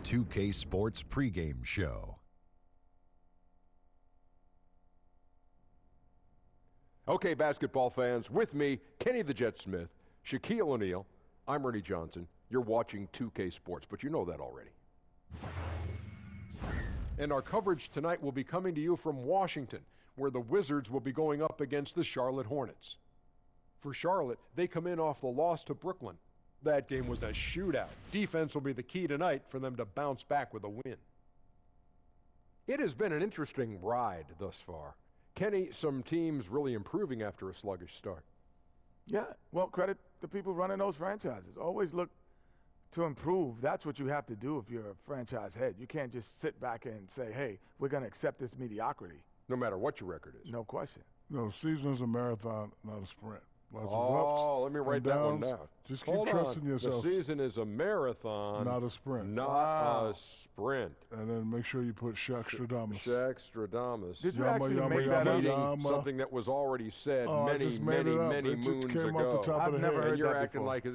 2K Sports pregame show. Okay, basketball fans, with me, Kenny the Jet Smith, Shaquille O'Neal, I'm Ernie Johnson. You're watching 2K Sports, but you know that already. And our coverage tonight will be coming to you from Washington, where the Wizards will be going up against the Charlotte Hornets. For Charlotte, they come in off the loss to Brooklyn. That game was a shootout. Defense will be the key tonight for them to bounce back with a win. It has been an interesting ride thus far. Kenny, some teams really improving after a sluggish start. Yeah, well, credit the people running those franchises. Always look to improve. That's what you have to do if you're a franchise head. You can't just sit back and say, hey, we're going to accept this mediocrity. No matter what your record is. No question. No, the season is a marathon, not a sprint. Lots of ups, let me write that one down. Just keep trusting yourself. The season is a marathon, not a sprint. Not a sprint. And then make sure you put Shaq-Stradamus. Shaq-Stradamus. Did you actually make that up? Something that was already said many moons ago. I've never heard that you're before. acting like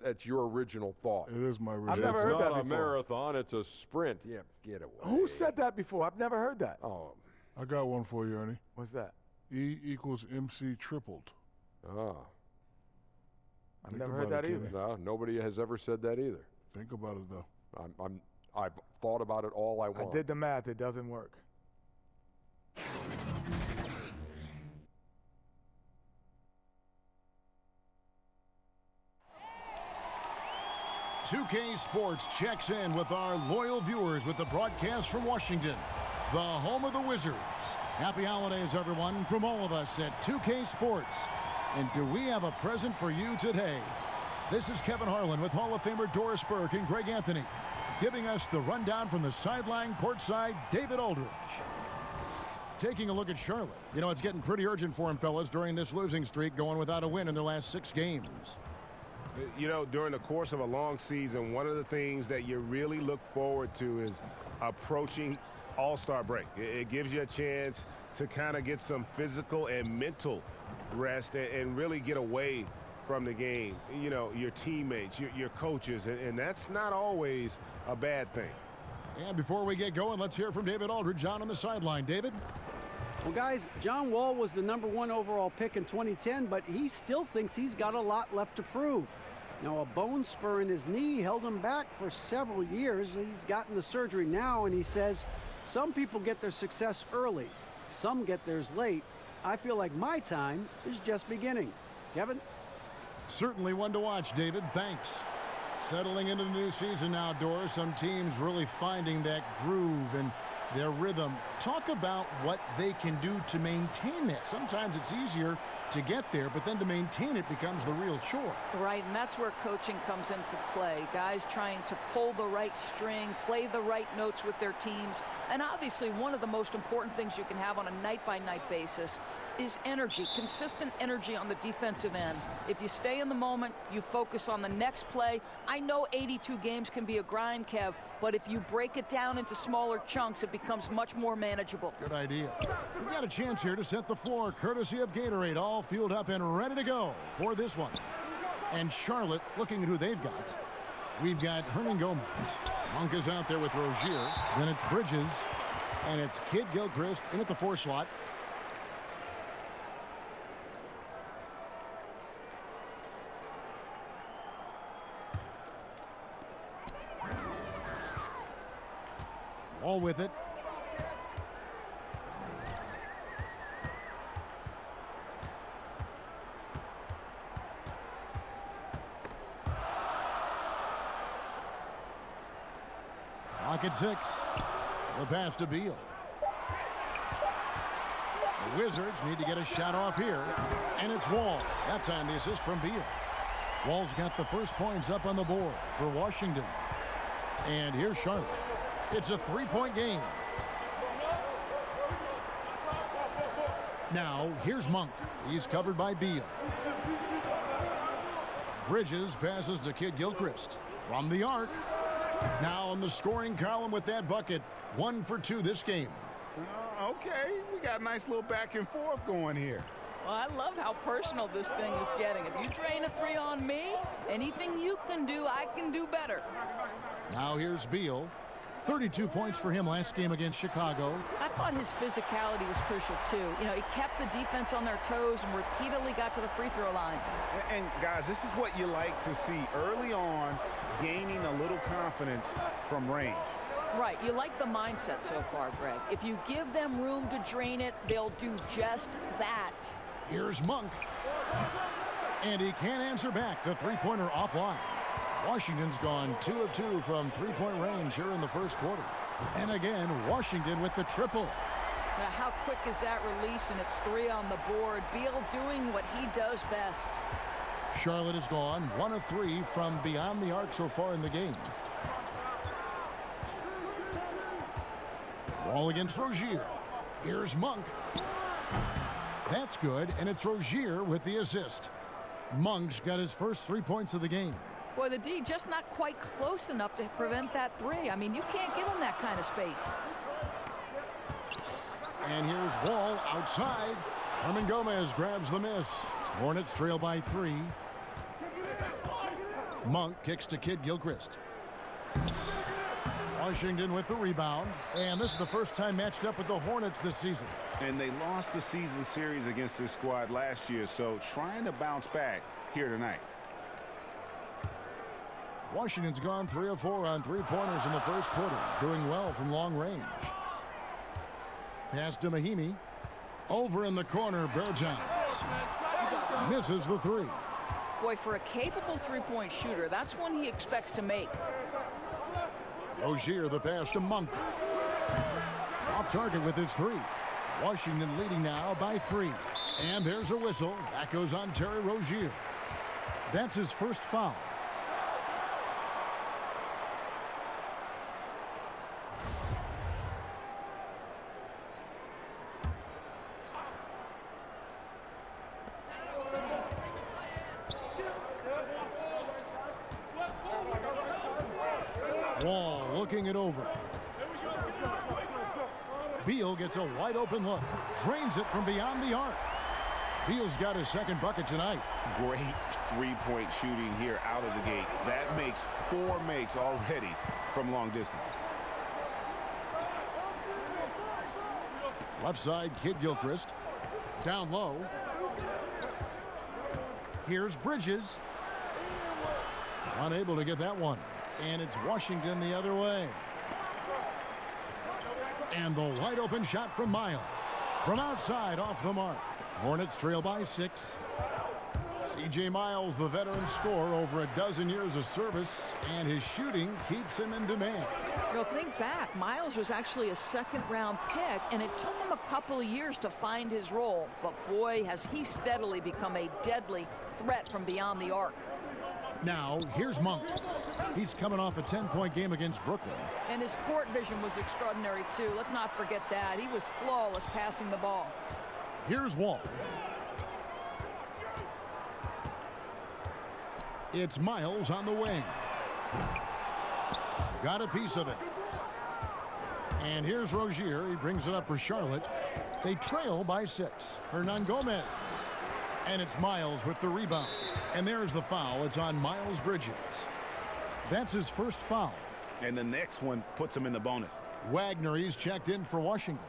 it's your original thought. It is my original. I've never heard that before. It's not a marathon, it's a sprint. Yeah, get away. Who said that before? I've never heard that. Oh, I got one for you, Ernie. What's that? E equals MC tripled. Ah. I've never heard that either. No, nobody has ever said that either. Think about it, though. I've thought about it all I want. I did the math. It doesn't work. 2K Sports checks in with our loyal viewers with the broadcast from Washington, the home of the Wizards. Happy holidays, everyone, from all of us at 2K Sports. And do we have a present for you today? This is Kevin Harlan with Hall of Famer Doris Burke and Greg Anthony, giving us the rundown from the sideline courtside, David Aldridge. Taking a look at Charlotte. You know, it's getting pretty urgent for him, fellas, during this losing streak, going without a win in their last 6 games. You know, during the course of a long season, one of the things that you really look forward to is approaching All-Star break. It gives you a chance to kind of get some physical and mental rest and really get away from the game. You know, your teammates, your coaches, and that's not always a bad thing. And before we get going, let's hear from David Aldridge on the sideline. David? Well, guys, John Wall was the #1 overall pick in 2010, but he still thinks he's got a lot left to prove. Now, a bone spur in his knee held him back for several years. He's gotten the surgery now, and he says, some people get their success early. Some get theirs late. I feel like my time is just beginning. Kevin? Certainly one to watch, David. Thanks. Settling into the new season now, Doris. Some teams really finding that groove and their rhythm. Talk about what they can do to maintain that. Sometimes it's easier to get there, but then to maintain it becomes the real chore. Right, and that's where coaching comes into play. Guys trying to pull the right string, play the right notes with their teams. And obviously, one of the most important things you can have on a night-by-night basis is energy, consistent energy on the defensive end. If you stay in the moment, you focus on the next play. I know 82 games can be a grind, Kev, but if you break it down into smaller chunks, it becomes much more manageable. Good idea. We've got a chance here to set the floor, courtesy of Gatorade, all fueled up and ready to go for this one. And Charlotte, looking at who they've got. We've got Hernan Gomez. Monk is out there with Rozier. Then it's Bridges. And it's Kid Gilchrist in at the 4 slot. All with it. Clock at 6. The pass to Beal. The Wizards need to get a shot off here. And it's Wall. That time the assist from Beal. Wall's got the first points up on the board for Washington. And here's Charlotte. It's a 3-point game. Now, here's Monk. He's covered by Beal. Bridges passes to Kid Gilchrist from the arc. Now on the scoring column with that bucket. 1 for 2 this game. Okay, we got a nice little back and forth going here. Well, I love how personal this thing is getting. If you drain a 3 on me, anything you can do, I can do better. Now here's Beal. 32 points for him last game against Chicago. I thought his physicality was crucial, too. You know, he kept the defense on their toes and repeatedly got to the free throw line. And guys, this is what you like to see early on, gaining a little confidence from range. Right. You like the mindset so far, Greg. If you give them room to drain it, they'll do just that. Here's Monk. And he can't answer back. The three-pointer offline. Washington's gone 2 of 2 from three-point range here in the first quarter. And again, Washington with the triple. Now, how quick is that release? And it's 3 on the board. Beal doing what he does best. Charlotte has gone 1 of 3 from beyond the arc so far in the game. Wall against Rozier. Here's Monk. That's good, and it's Rozier with the assist. Monk's got his first 3 points of the game. Boy, the D just not quite close enough to prevent that 3. I mean, you can't give him that kind of space. And here's Wall outside. Herman Gomez grabs the miss. Hornets trail by 3. Monk kicks to Kid Gilchrist. Washington with the rebound. And this is the first time matched up with the Hornets this season. And they lost the season series against this squad last year, so trying to bounce back here tonight. Washington's gone 3 of 4 on three-pointers in the first quarter, doing well from long range. Pass to Mahimi. Over in the corner, Bertans. Misses the 3. Boy, for a capable three-point shooter, that's one he expects to make. Rozier the pass to Monk. Off target with his 3. Washington leading now by 3. And there's a whistle. That goes on Terry Rozier. That's his first foul. Wall looking it over. Beal gets a wide open look. Drains it from beyond the arc. Beal's got his second bucket tonight. Great three-point shooting here out of the gate. That makes 4 makes already from long distance. Left side, Kid Gilchrist. Down low. Here's Bridges. Unable to get that one. And it's Washington the other way. And the wide open shot from Miles. From outside, off the mark. Hornets trail by 6. C.J. Miles, the veteran scorer, over a dozen years of service, and his shooting keeps him in demand. You'll think back, Miles was actually a second-round pick, and it took him a couple of years to find his role. But boy, has he steadily become a deadly threat from beyond the arc. Now, here's Monk. He's coming off a 10-point game against Brooklyn. And his court vision was extraordinary, too. Let's not forget that. He was flawless passing the ball. Here's Wall. It's Miles on the wing. Got a piece of it. And here's Rozier. He brings it up for Charlotte. They trail by 6. Hernan Gomez. And it's Miles with the rebound. And there's the foul. It's on Miles Bridges. That's his first foul. And the next one puts him in the bonus. Wagner, he's checked in for Washington.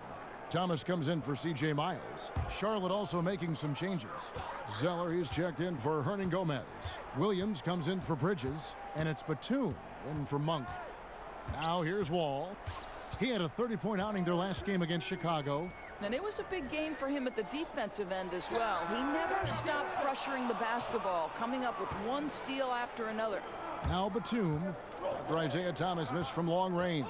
Thomas comes in for C.J. Miles. Charlotte also making some changes. Zeller, he's checked in for Hernan Gomez. Williams comes in for Bridges. And it's Batum in for Monk. Now here's Wall. He had a 30-point outing their last game against Chicago. And it was a big game for him at the defensive end as well. He never stopped pressuring the basketball, coming up with one steal after another. Now Batum, after Isaiah Thomas missed from long range.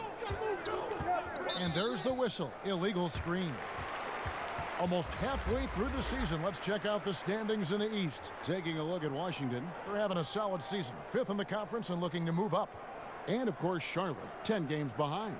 And there's the whistle. Illegal screen. Almost halfway through the season, let's check out the standings in the East. Taking a look at Washington, they're having a solid season. 5th in the conference and looking to move up. And, of course, Charlotte, 10 games behind.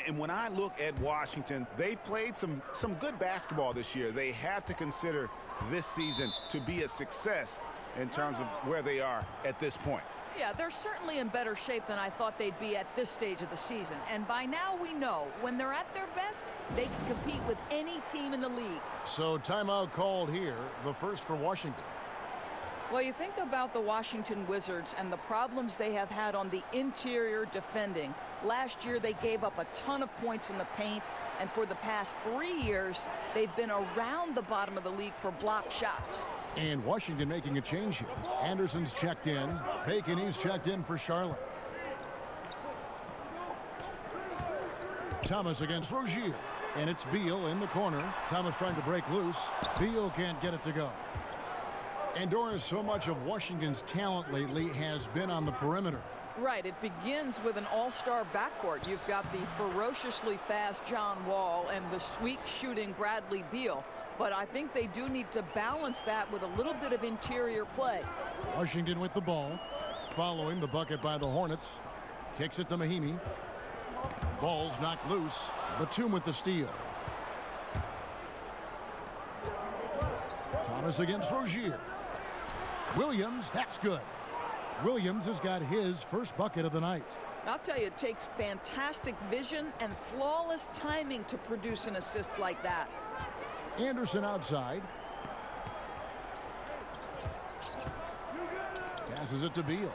And when I look at Washington, they've played some good basketball this year. They have to consider this season to be a success in terms of where they are at this point. Yeah, they're certainly in better shape than I thought they'd be at this stage of the season. And by now we know when they're at their best, they can compete with any team in the league. So timeout called here, the first for Washington. Well, you think about the Washington Wizards and the problems they have had on the interior defending. Last year, they gave up a ton of points in the paint, and for the past 3 years, they've been around the bottom of the league for block shots. And Washington making a change here. Anderson's checked in. Bacon, he's checked in for Charlotte. Thomas against Rozier. And it's Beal in the corner. Thomas trying to break loose. Beal can't get it to go. And Doris, so much of Washington's talent lately has been on the perimeter. Right, it begins with an all-star backcourt. You've got the ferociously fast John Wall and the sweet shooting Bradley Beal. But I think they do need to balance that with a little bit of interior play. Washington with the ball. Following the bucket by the Hornets. Kicks it to Mahinmi. Ball's knocked loose. Batum with the steal. Thomas against Rozier. Williams, that's good. Williams has got his first bucket of the night. I'll tell you, it takes fantastic vision and flawless timing to produce an assist like that. Anderson outside. Passes it to Beal.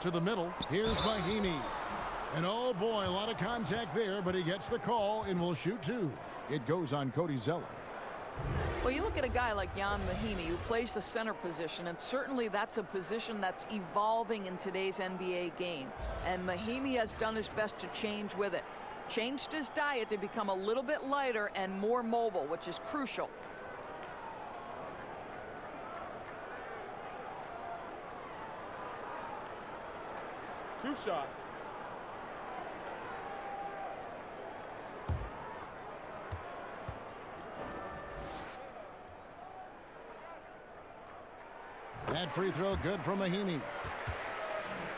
To the middle. Here's Mahinmi. And oh boy, a lot of contact there, but he gets the call and will shoot two. It goes on Cody Zeller. Well, you look at a guy like Jan Mahinmi, who plays the center position, and certainly that's a position that's evolving in today's NBA game. And Mahinmi has done his best to change with it. Changed his diet to become a little bit lighter and more mobile, which is crucial. Two shots. That free throw good from Mahinmi.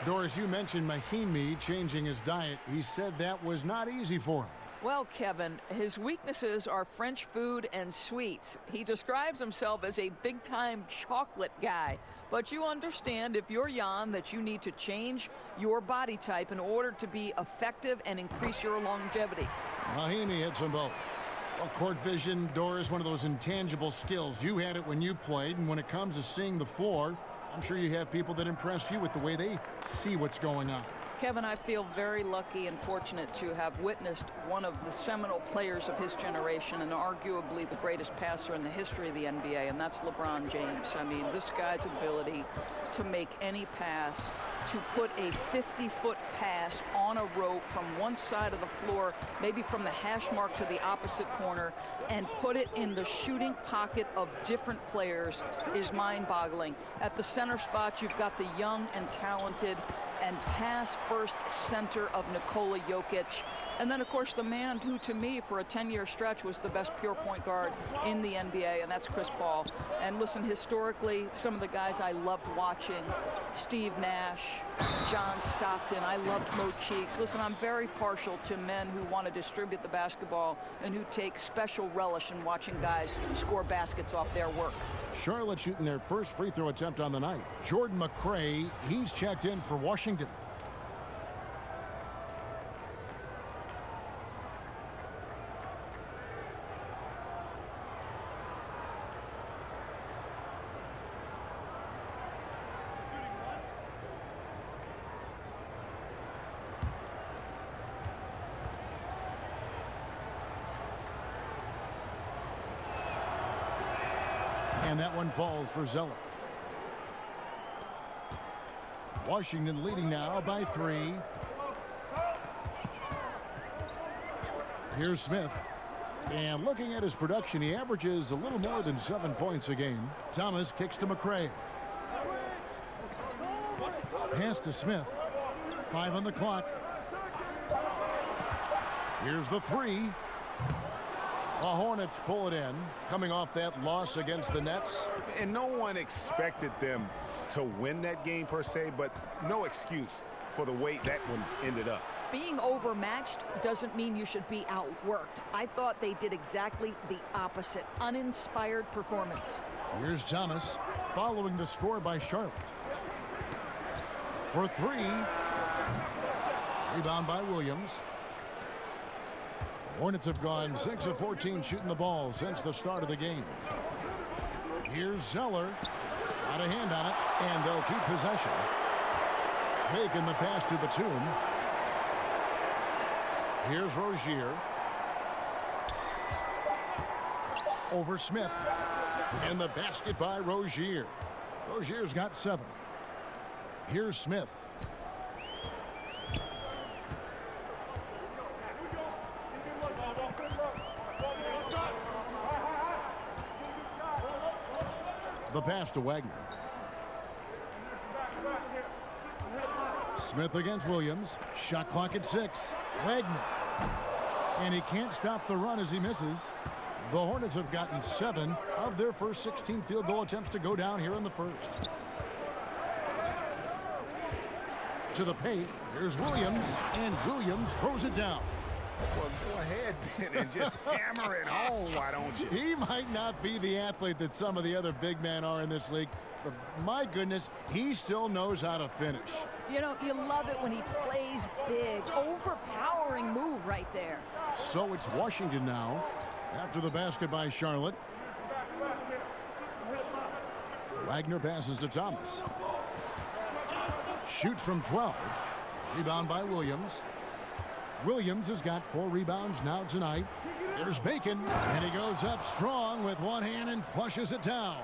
Doris, you mentioned Mahinmi changing his diet. He said that was not easy for him. Well, Kevin, his weaknesses are French food and sweets. He describes himself as a big-time chocolate guy. But you understand, if you're Jan, that you need to change your body type in order to be effective and increase your longevity. Mahinmi hits them both. Well, court vision, Doris, one of those intangible skills. You had it when you played, and when it comes to seeing the floor, I'm sure you have people that impress you with the way they see what's going on. Kevin, I feel very lucky and fortunate to have witnessed one of the seminal players of his generation and arguably the greatest passer in the history of the NBA, and that's LeBron James. I mean, this guy's ability to make any pass, to put a 50-foot pass on a rope from one side of the floor, maybe from the hash mark to the opposite corner, and put it in the shooting pocket of different players is mind-boggling. At the center spot, you've got the young and talented and pass-first center of Nikola Jokic. And then, of course, the man who, to me, for a 10-year stretch, was the best pure point guard in the NBA, and that's Chris Paul. And listen, historically, some of the guys I loved watching, Steve Nash, John Stockton, I loved Mo Cheeks. Listen, I'm very partial to men who want to distribute the basketball and who take special relish in watching guys score baskets off their work. Charlotte shooting their first free throw attempt on the night. Jordan McRae, he's checked in for Washington. And that one falls for Zeller. Washington leading now by 3. Here's Smith. And looking at his production, he averages a little more than 7 points a game. Thomas kicks to McRae. Pass to Smith. 5 on the clock. Here's the 3. The Hornets pull it in, coming off that loss against the Nets. And no one expected them to win that game per se, but no excuse for the way that one ended up. Being overmatched doesn't mean you should be outworked. I thought they did exactly the opposite. Uninspired performance. Here's Thomas, following the score by Charlotte. For 3. Rebound by Williams. Hornets have gone 6 of 14 shooting the ball since the start of the game. Here's Zeller. Got a hand on it, and they'll keep possession. Making the pass to Batum. Here's Rozier. Over Smith. And the basket by Rozier. Rozier's got 7. Here's Smith. The pass to Wagner. Smith against Williams. Shot clock at 6. Wagner. And he can't stop the run as he misses. The Hornets have gotten 7 of their first 16 field goal attempts to go down here in the first. To the paint. Here's Williams. And Williams throws it down. Well, go ahead and just hammer it home, why don't you? He might not be the athlete that some of the other big men are in this league, but my goodness, he still knows how to finish. You know, you love it when he plays big. Overpowering move right there. So it's Washington now after the basket by Charlotte. Wagner passes to Thomas. Shoots from 12. Rebound by Williams. Williams has got 4 rebounds now tonight. There's Bacon, and he goes up strong with one hand and flushes it down.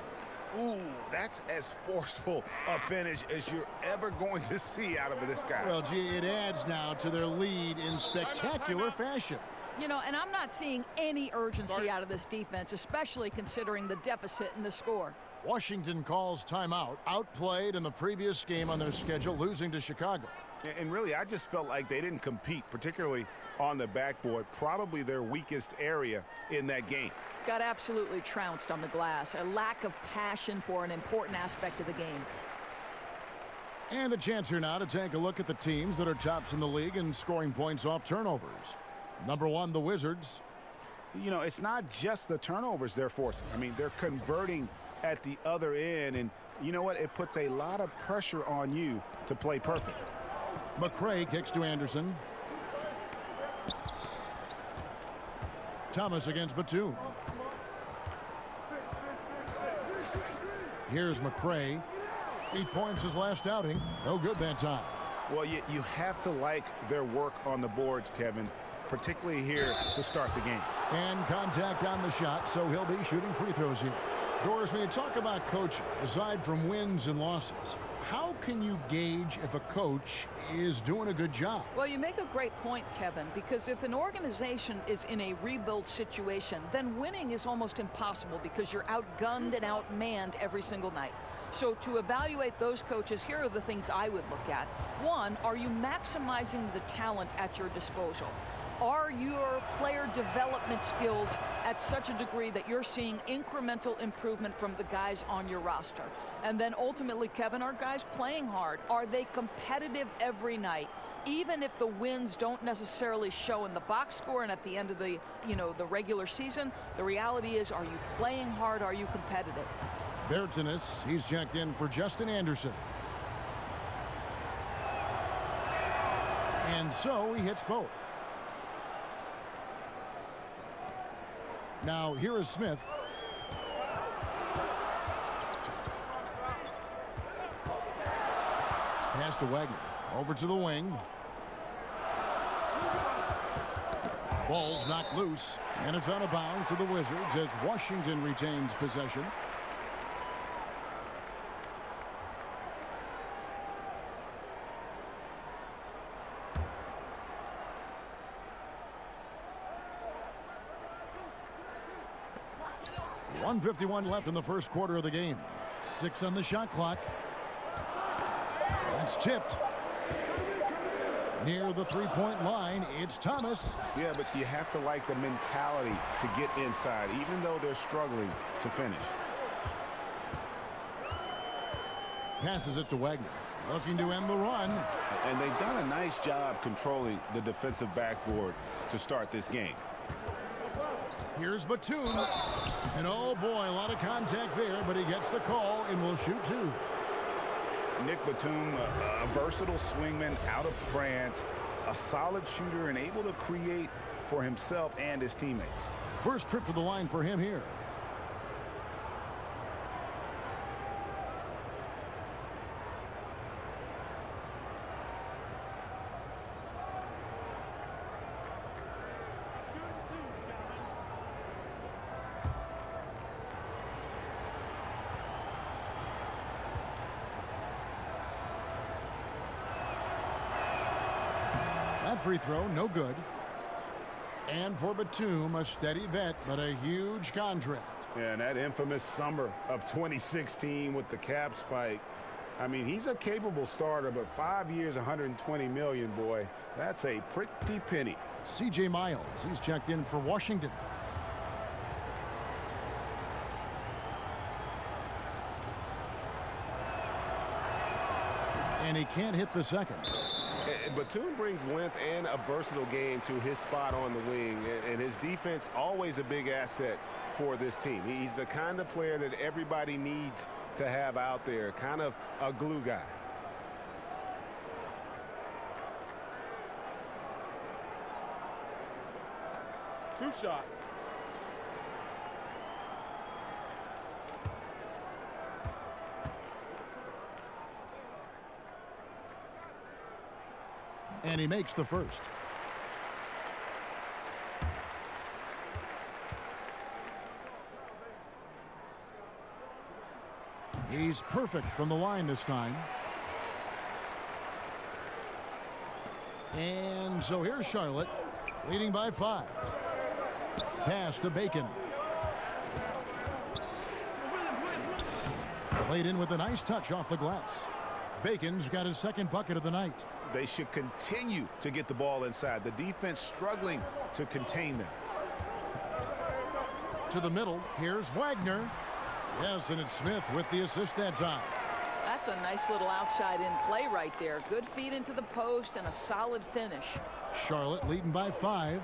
Ooh, that's as forceful a finish as you're ever going to see out of this guy. Well, gee, it adds now to their lead in spectacular fashion. You know, and I'm not seeing any urgency out of this defense, especially considering the deficit in the score. Washington calls timeout. Outplayed in the previous game on their schedule, losing to Chicago. And really, I just felt like they didn't compete, particularly on the backboard, probably their weakest area in that game. Got absolutely trounced on the glass. A lack of passion for an important aspect of the game. And a chance here now to take a look at the teams that are tops in the league in scoring points off turnovers. Number 1, the Wizards. You know, it's not just the turnovers they're forcing. I mean, they're converting at the other end. And you know what? It puts a lot of pressure on you to play perfect. McCray kicks to Anderson. Thomas against Batum. Here's McCray. 8 points his last outing. No good that time. Well, you have to like their work on the boards, Kevin, particularly here to start the game. And contact on the shot, so he'll be shooting free throws here. Doris, when you talk about coaching, aside from wins and losses, how can you gauge if a coach is doing a good job? Well, you make a great point, Kevin, because if an organization is in a rebuild situation, then winning is almost impossible because you're outgunned and outmanned every single night. So to evaluate those coaches, here are the things I would look at. 1, are you maximizing the talent at your disposal? Are your player development skills at such a degree that you're seeing incremental improvement from the guys on your roster? And then ultimately, Kevin, are guys playing hard? Are they competitive every night? Even if the wins don't necessarily show in the box score and at the end of the, the regular season, the reality is, are you playing hard? Are you competitive? Bertanis, he's checked in for Justin Anderson. And so he hits both. Now here is Smith. Pass to Wagner. Over to the wing. Ball's knocked loose. And it's out of bounds to the Wizards as Washington retains possession. .151 left in the first quarter of the game. 6 on the shot clock. That's tipped. Near the three-point line, it's Thomas. Yeah, but you have to like the mentality to get inside, even though they're struggling to finish. Passes it to Wagner. Looking to end the run. And they've done a nice job controlling the defensive backboard to start this game. Here's Batum. And oh boy, a lot of contact there, but he gets the call and will shoot 2. Nick Batum, a versatile swingman out of France, a solid shooter and able to create for himself and his teammates. First trip to the line for him here. That free throw, no good. And for Batum, a steady vet, but a huge contract. Yeah, and that infamous summer of 2016 with the cap spike. I mean, he's a capable starter, but 5 years, $120 million, boy, that's a pretty penny. C.J. Miles, he's checked in for Washington. And he can't hit the second. Batum brings length and a versatile game to his spot on the wing, and his defense always a big asset for this team. He's the kind of player that everybody needs to have out there, kind of a glue guy. Two shots. And he makes the first. He's perfect from the line this time. And so here's Charlotte, leading by 5. Pass to Bacon. Played in with a nice touch off the glass. Bacon's got his second bucket of the night. They should continue to get the ball inside. The defense struggling to contain them. To the middle, here's Wagner. Yes, and it's Smith with the assist that time. That's a nice little outside in play right there. Good feed into the post and a solid finish. Charlotte leading by 5.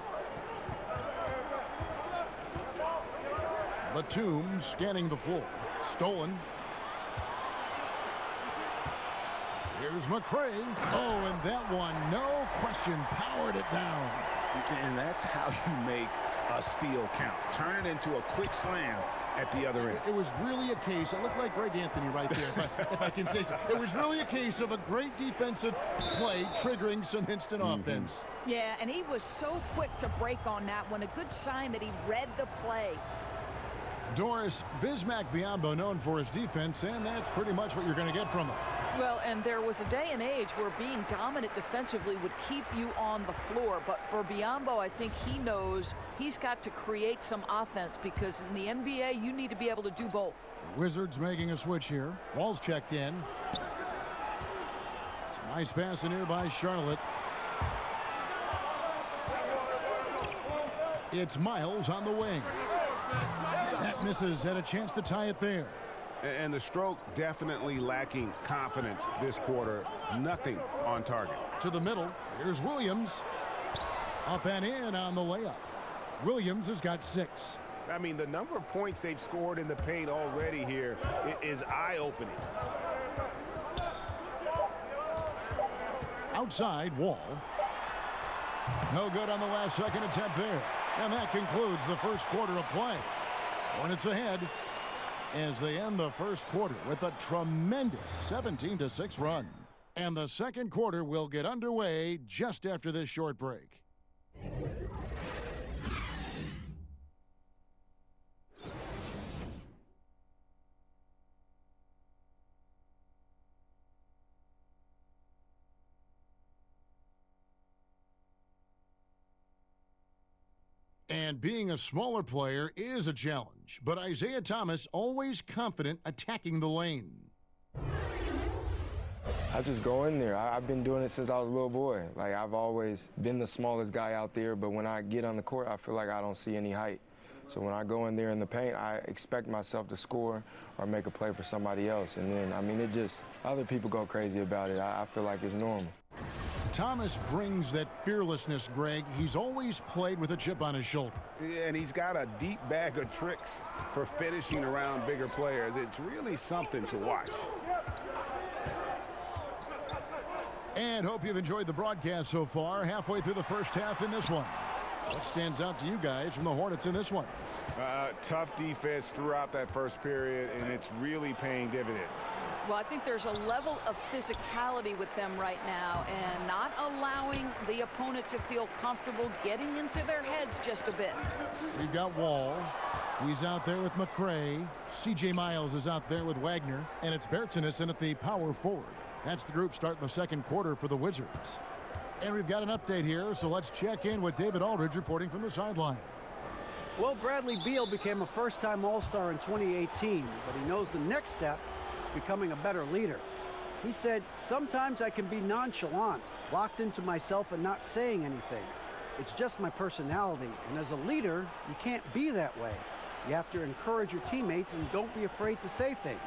Batum scanning the floor. Stolen. Here's McCray. Oh, and that one, no question, powered it down. And that's how you make a steal count. Turn it into a quick slam at the other end. It was really a case, it looked like Greg Anthony right there, if I can say so. It was really a case of a great defensive play triggering some instant offense. Yeah, and he was so quick to break on that one. A good sign that he read the play. Doris Bismack-Biyombo known for his defense, and that's pretty much what you're going to get from him. Well, and there was a day and age where being dominant defensively would keep you on the floor. But for Biyombo, I think he knows he's got to create some offense, because in the NBA, you need to be able to do both. The Wizards making a switch here. Wall's checked in. Some nice pass in here by Charlotte. It's Miles on the wing. That misses, had a chance to tie it there. And the stroke definitely lacking confidence this quarter. Nothing on target. To the middle, here's Williams. Up and in on the layup. Williams has got 6. I mean, the number of points they've scored in the paint already here is eye-opening. Outside, Wall. No good on the last second attempt there. And that concludes the first quarter of play. Hornets ahead as they end the first quarter with a tremendous 17-6 run. And the second quarter will get underway just after this short break. And being a smaller player is a challenge, but Isaiah Thomas always confident attacking the lane. I just go in there. I've been doing it since I was a little boy. Like, I've always been the smallest guy out there, but when I get on the court, I feel like I don't see any height. So when I go in there in the paint, I expect myself to score or make a play for somebody else. And then, I mean, it just, other people go crazy about it. I feel like it's normal. Thomas brings that fearlessness, Greg. He's always played with a chip on his shoulder. Yeah, and he's got a deep bag of tricks for finishing around bigger players. It's really something to watch. And hope you've enjoyed the broadcast so far. Halfway through the first half in this one. What stands out to you guys from the Hornets in this one? Tough defense throughout that first period, and it's really paying dividends. Well, I think there's a level of physicality with them right now and not allowing the opponent to feel comfortable getting into their heads just a bit. We've got Wall. He's out there with McCray. C.J. Miles is out there with Wagner. And it's Bertsinus in at the power forward. That's the group starting the second quarter for the Wizards. And we've got an update here, so let's check in with David Aldridge reporting from the sideline. Well, Bradley Beal became a first-time All-Star in 2018, but he knows the next step, becoming a better leader. He said, "Sometimes I can be nonchalant, locked into myself and not saying anything. It's just my personality, and as a leader, you can't be that way. You have to encourage your teammates and don't be afraid to say things.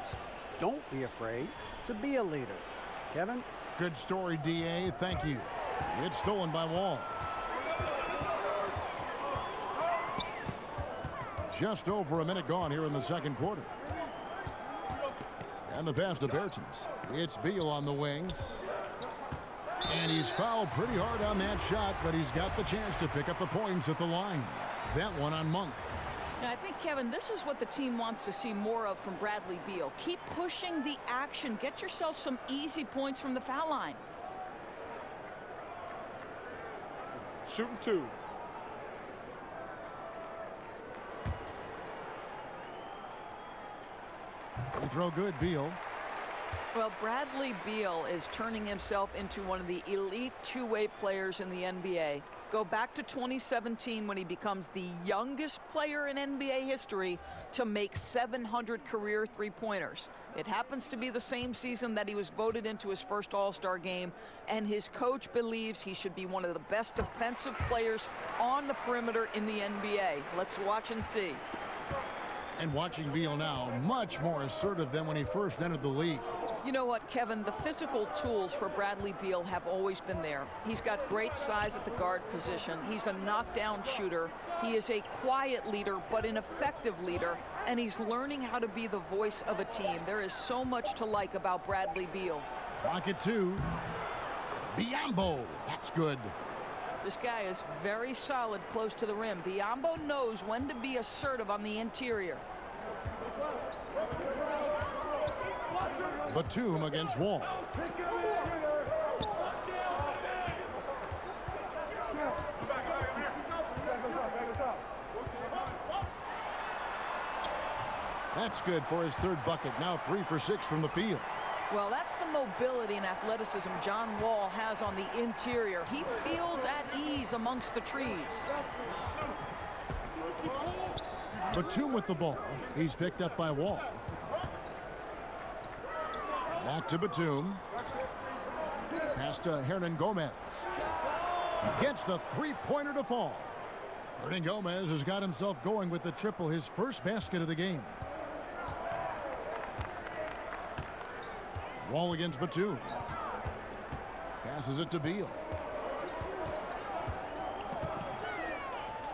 Don't be afraid to be a leader." Kevin? Good story, D.A. Thank you. It's stolen by Wall. Just over a minute gone here in the second quarter. And the pass to Bertens. It's Beal on the wing. And he's fouled pretty hard on that shot, but he's got the chance to pick up the points at the line. That one on Monk. Now, I think, Kevin, this is what the team wants to see more of from Bradley Beal. Keep pushing the action. Get yourself some easy points from the foul line. Shooting 2. Free throw good, Beal. Well, Bradley Beal is turning himself into one of the elite two-way players in the NBA. Go back to 2017 when he becomes the youngest player in NBA history to make 700 career three-pointers. It happens to be the same season that he was voted into his first All-Star game, and his coach believes he should be one of the best defensive players on the perimeter in the NBA. Let's watch and see. And watching Beal now, much more assertive than when he first entered the league. You know what, Kevin? The physical tools for Bradley Beal have always been there. He's got great size at the guard position. He's a knockdown shooter. He is a quiet leader, but an effective leader. And he's learning how to be the voice of a team. There is so much to like about Bradley Beal. Clock at 2. Biyombo. That's good. This guy is very solid close to the rim. Biyombo knows when to be assertive on the interior. Batum against Wall. That's good for his third bucket. Now 3 for 6 from the field. Well, that's the mobility and athleticism John Wall has on the interior. He feels at ease amongst the trees. Batum with the ball. He's picked up by Wall. Back to Batum. Pass to Hernan Gomez. Gets the three-pointer to fall. Hernan Gomez has got himself going with the triple, his first basket of the game. Wall against Batum. Passes it to Beal.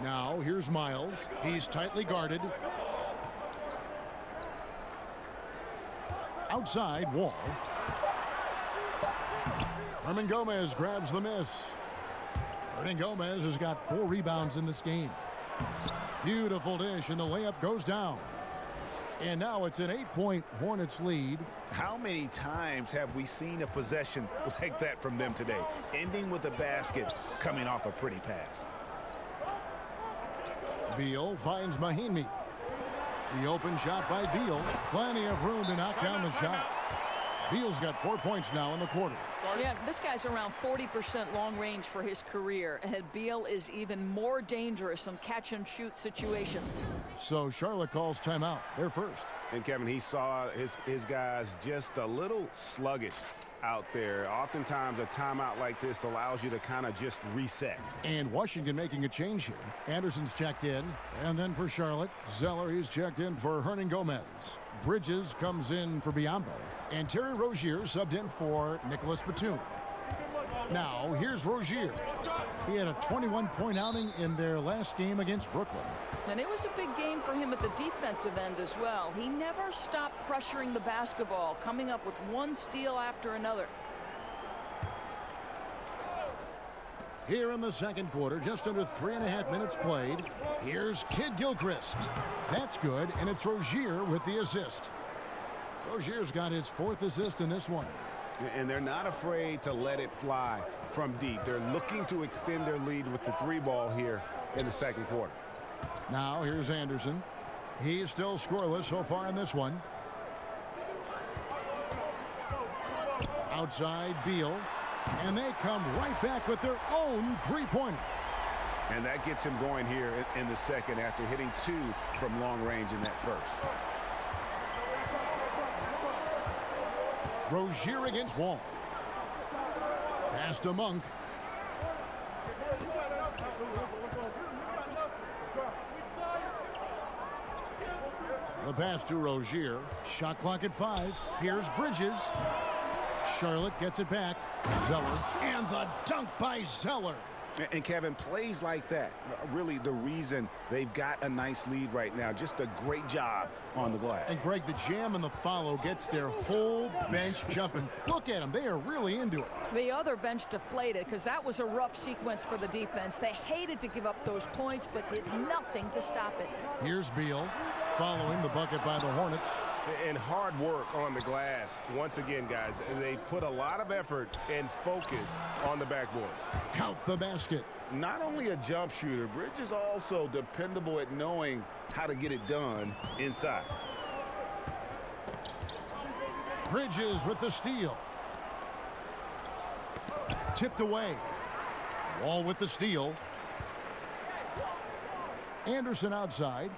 Now here's Miles. He's tightly guarded. Outside, Wall. Hernan Gomez grabs the miss. Hernan Gomez has got 4 rebounds in this game. Beautiful dish, and the layup goes down. And now it's an 8-point Hornets lead. How many times have we seen a possession like that from them today, ending with a basket coming off a pretty pass? Beal finds Mahinmi. The open shot by Beal. Plenty of room to knock down the shot. Beal's got 4 points now in the quarter. Yeah, this guy's around 40% long range for his career, and Beal is even more dangerous in catch-and-shoot situations. So Charlotte calls timeout. They're first. And Kevin, he saw his guys just a little sluggish out there. Oftentimes a timeout like this allows you to kind of just reset. And Washington making a change here. Anderson's checked in. And then for Charlotte, Zeller, he's checked in for Hernan Gomez. Bridges comes in for Biyombo. And Terry Rozier subbed in for Nicholas Batum. Now, here's Rozier. He had a 21-point outing in their last game against Brooklyn. And it was a big game for him at the defensive end as well. He never stopped pressuring the basketball, coming up with one steal after another. Here in the second quarter, just under 3.5 minutes played. Here's Kid Gilchrist. That's good, and it's Rozier with the assist. Rozier's got his 4th assist in this one. And they're not afraid to let it fly from deep. They're looking to extend their lead with the 3-ball here in the second quarter. Now here's Anderson. He's still scoreless so far in this one. Outside Beal. And they come right back with their own 3-pointer. And that gets him going here in the second after hitting 2 from long range in that first. Rozier against Wall. Pass to Monk. The pass to Rozier. Shot clock at 5. Here's Bridges. Charlotte gets it back. Zeller. And the dunk by Zeller. And Kevin, plays like that, really the reason they've got a nice lead right now. Just a great job on the glass. And Greg, the jam and the follow gets their whole bench jumping. Look at them. They are really into it. The other bench deflated because that was a rough sequence for the defense. They hated to give up those points, but did nothing to stop it. Here's Beal following the bucket by the Hornets. And hard work on the glass. Once again, guys, they put a lot of effort and focus on the backboard. Count the basket. Not only a jump shooter, Bridges also dependable at knowing how to get it done inside. Bridges with the steal. Tipped away. Wall with the steal. Anderson outside.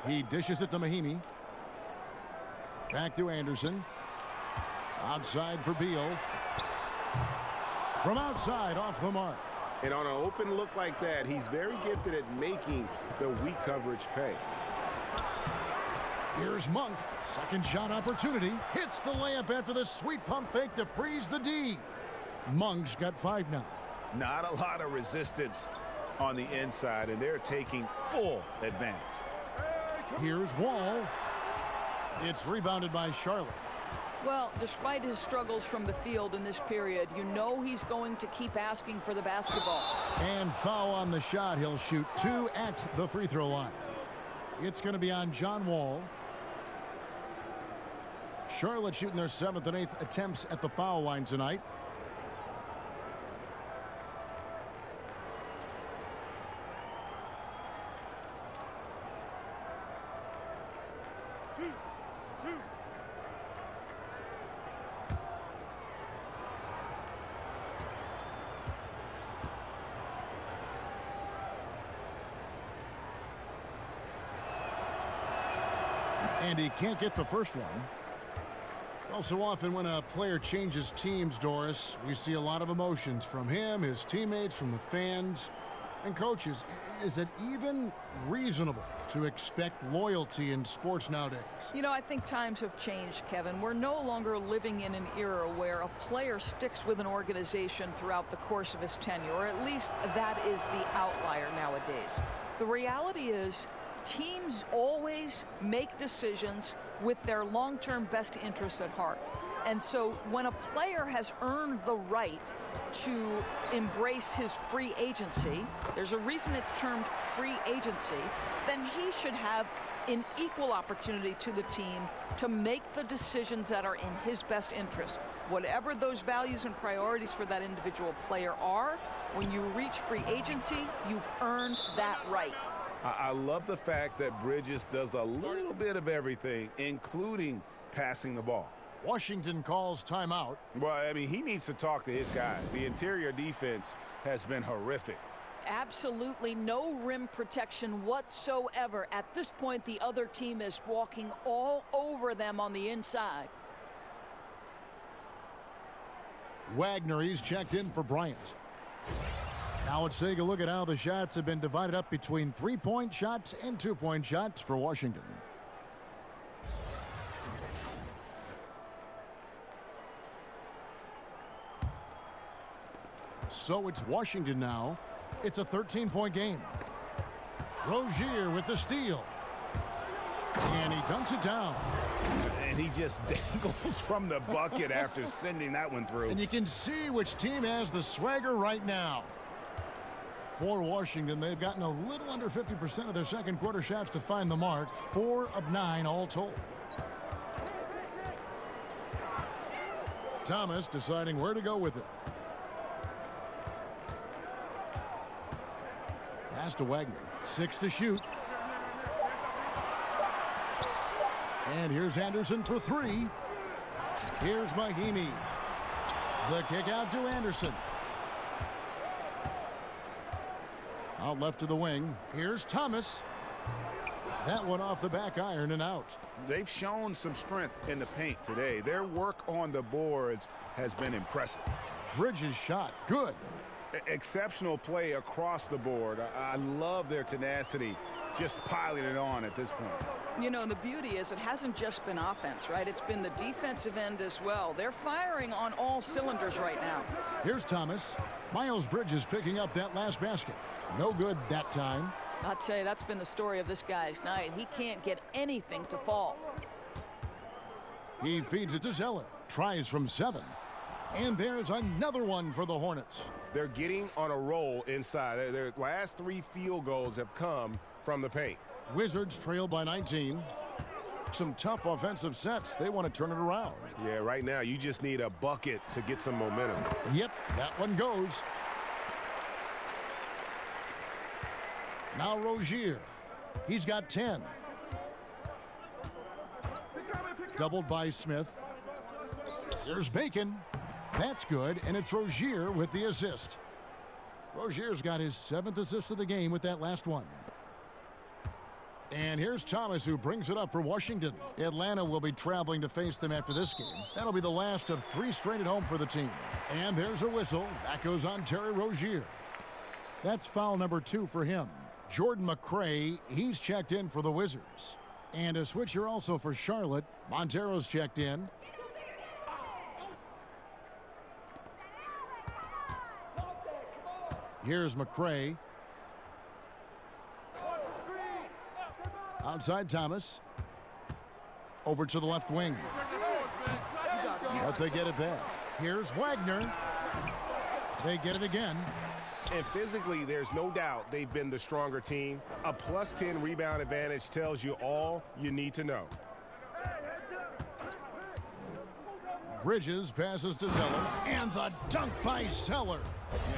He dishes it to Mahinmi. Back to Anderson. Outside for Beal. From outside, off the mark. And on an open look like that, he's very gifted at making the weak coverage pay. Here's Monk. Second shot opportunity. Hits the layup after the sweet pump fake to freeze the D. Monk's got 5 now. Not a lot of resistance on the inside, and they're taking full advantage. Here's Wall. It's rebounded by Charlotte. Well, despite his struggles from the field in this period, you know he's going to keep asking for the basketball. And foul on the shot. He'll shoot 2 at the free throw line. It's going to be on John Wall. Charlotte shooting their 7th and 8th attempts at the foul line tonight. And he can't get the first one. Also, often when a player changes teams, Doris, we see a lot of emotions from him, his teammates, from the fans and coaches. Is it even reasonable to expect loyalty in sports nowadays? You know, I think times have changed, Kevin. We're no longer living in an era where a player sticks with an organization throughout the course of his tenure, or at least that is the outlier nowadays. The reality is, teams always make decisions with their long-term best interests at heart. And so when a player has earned the right to embrace his free agency, there's a reason it's termed free agency, then he should have an equal opportunity to the team to make the decisions that are in his best interest. Whatever those values and priorities for that individual player are, when you reach free agency, you've earned that right. I love the fact that Bridges does a little bit of everything, including passing the ball. Washington calls timeout. Well, I mean, he needs to talk to his guys. The interior defense has been horrific. Absolutely no rim protection whatsoever. At this point, the other team is walking all over them on the inside. Wagner, he's checked in for Bryant. Now let's take a look at how the shots have been divided up between 3-point shots and 2-point shots for Washington. So it's Washington now. It's a 13-point game. Rozier with the steal. And he dunks it down. and he just dangles from the bucket after sending that one through. And you can see which team has the swagger right now. For Washington, they've gotten a little under 50% of their second quarter shots to find the mark. 4 of 9 all told. Thomas deciding where to go with it. Pass to Wagner. 6 to shoot. And here's Anderson for 3. Here's Mahimi. The kick out to Anderson. Out left to the wing. Here's Thomas. That one off the back iron and out. They've shown some strength in the paint today. Their work on the boards has been impressive. Bridges shot. Good. Exceptional play across the board. I love their tenacity, just piling it on at this point. You know, and the beauty is it hasn't just been offense, right? It's been the defensive end as well. They're firing on all cylinders right now. Here's Thomas. Miles Bridges picking up that last basket. No good that time. I'll tell you, that's been the story of this guy's night. He can't get anything to fall. He feeds it to Zeller. Tries from 7. And there's another one for the Hornets. They're getting on a roll inside. Their last 3 field goals have come from the paint. Wizards trail by 19. Some tough offensive sets. They want to turn it around. Yeah, right now you just need a bucket to get some momentum. Yep, that one goes. Now Rozier. He's got 10. Doubled by Smith. Here's Bacon. That's good, and it's Rozier with the assist. Rozier's got his 7th assist of the game with that last one. And here's Thomas, who brings it up for Washington. Atlanta will be traveling to face them after this game. That'll be the last of 3 straight at home for the team. And there's a whistle. That goes on Terry Rozier. That's foul number 2 for him. Jordan McRae, he's checked in for the Wizards. And a switcher also for Charlotte. Montero's checked in. Here's McRae. Outside Thomas. Over to the left wing. But they get it back. Here's Wagner. They get it again. And physically, there's no doubt they've been the stronger team. A +10 rebound advantage tells you all you need to know. Bridges passes to Zeller. And the dunk by Zeller.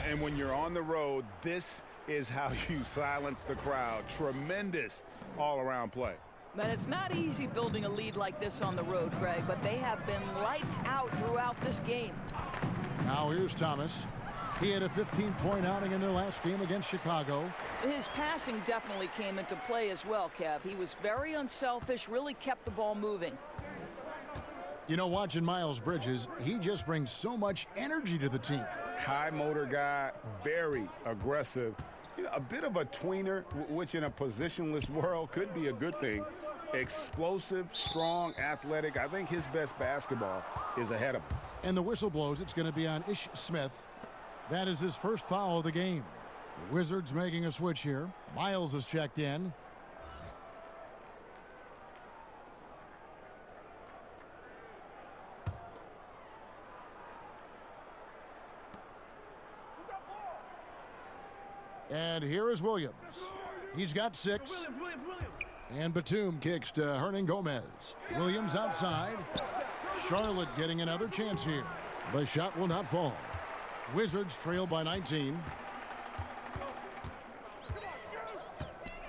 And when you're on the road, this is how you silence the crowd. Tremendous all-around play. But it's not easy building a lead like this on the road, Greg, but they have been lights out throughout this game. Now here's Thomas. He had a 15-point outing in their last game against Chicago. His passing definitely came into play as well, Kev. He was very unselfish, really kept the ball moving. You know, watching Miles Bridges, he just brings so much energy to the team. High motor guy, very aggressive. You know, a bit of a tweener, which in a positionless world could be a good thing. Explosive, strong, athletic. I think his best basketball is ahead of him. And the whistle blows. It's going to be on Ish Smith. That is his first foul of the game. The Wizards making a switch here. Miles is checked in. And here is Williams. He's got 6. And Batum kicks to Hernan Gomez. Williams outside. Charlotte getting another chance here. The shot will not fall. Wizards trail by 19.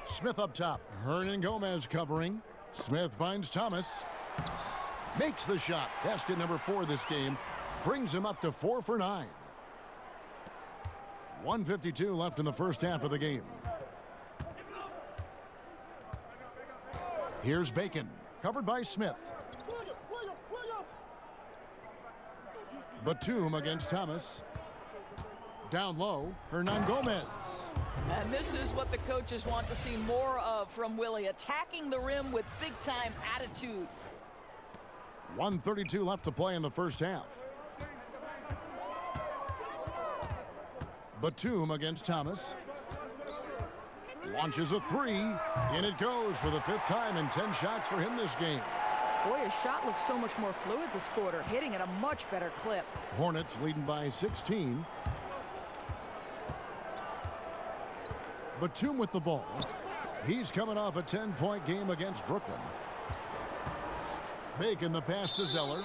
Smith up top. Hernan Gomez covering. Smith finds Thomas. Makes the shot. Basket number 4 this game. Brings him up to 4 for 9. 1:52 left in the first half of the game. Here's Bacon. Covered by Smith. Batum against Thomas. Down low, Hernan Gomez. And this is what the coaches want to see more of from Willie. Attacking the rim with big-time attitude. 1:32 left to play in the first half. Batum against Thomas. Launches a 3. In it goes for the 5th time and 10 shots for him this game. Boy, his shot looks so much more fluid this quarter, hitting at a much better clip. Hornets leading by 16. Batum with the ball. He's coming off a 10-point game against Brooklyn. Bacon the pass to Zeller.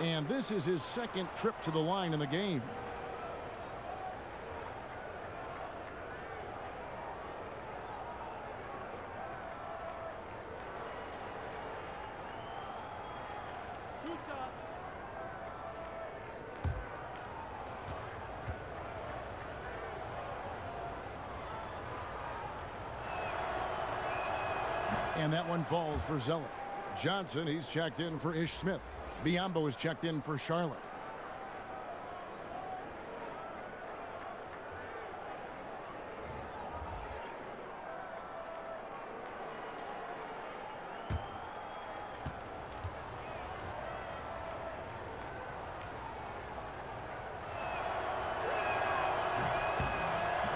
And this is his second trip to the line in the game. And that one falls for Zeller. Johnson, he's checked in for Ish Smith. Biyombo is checked in for Charlotte.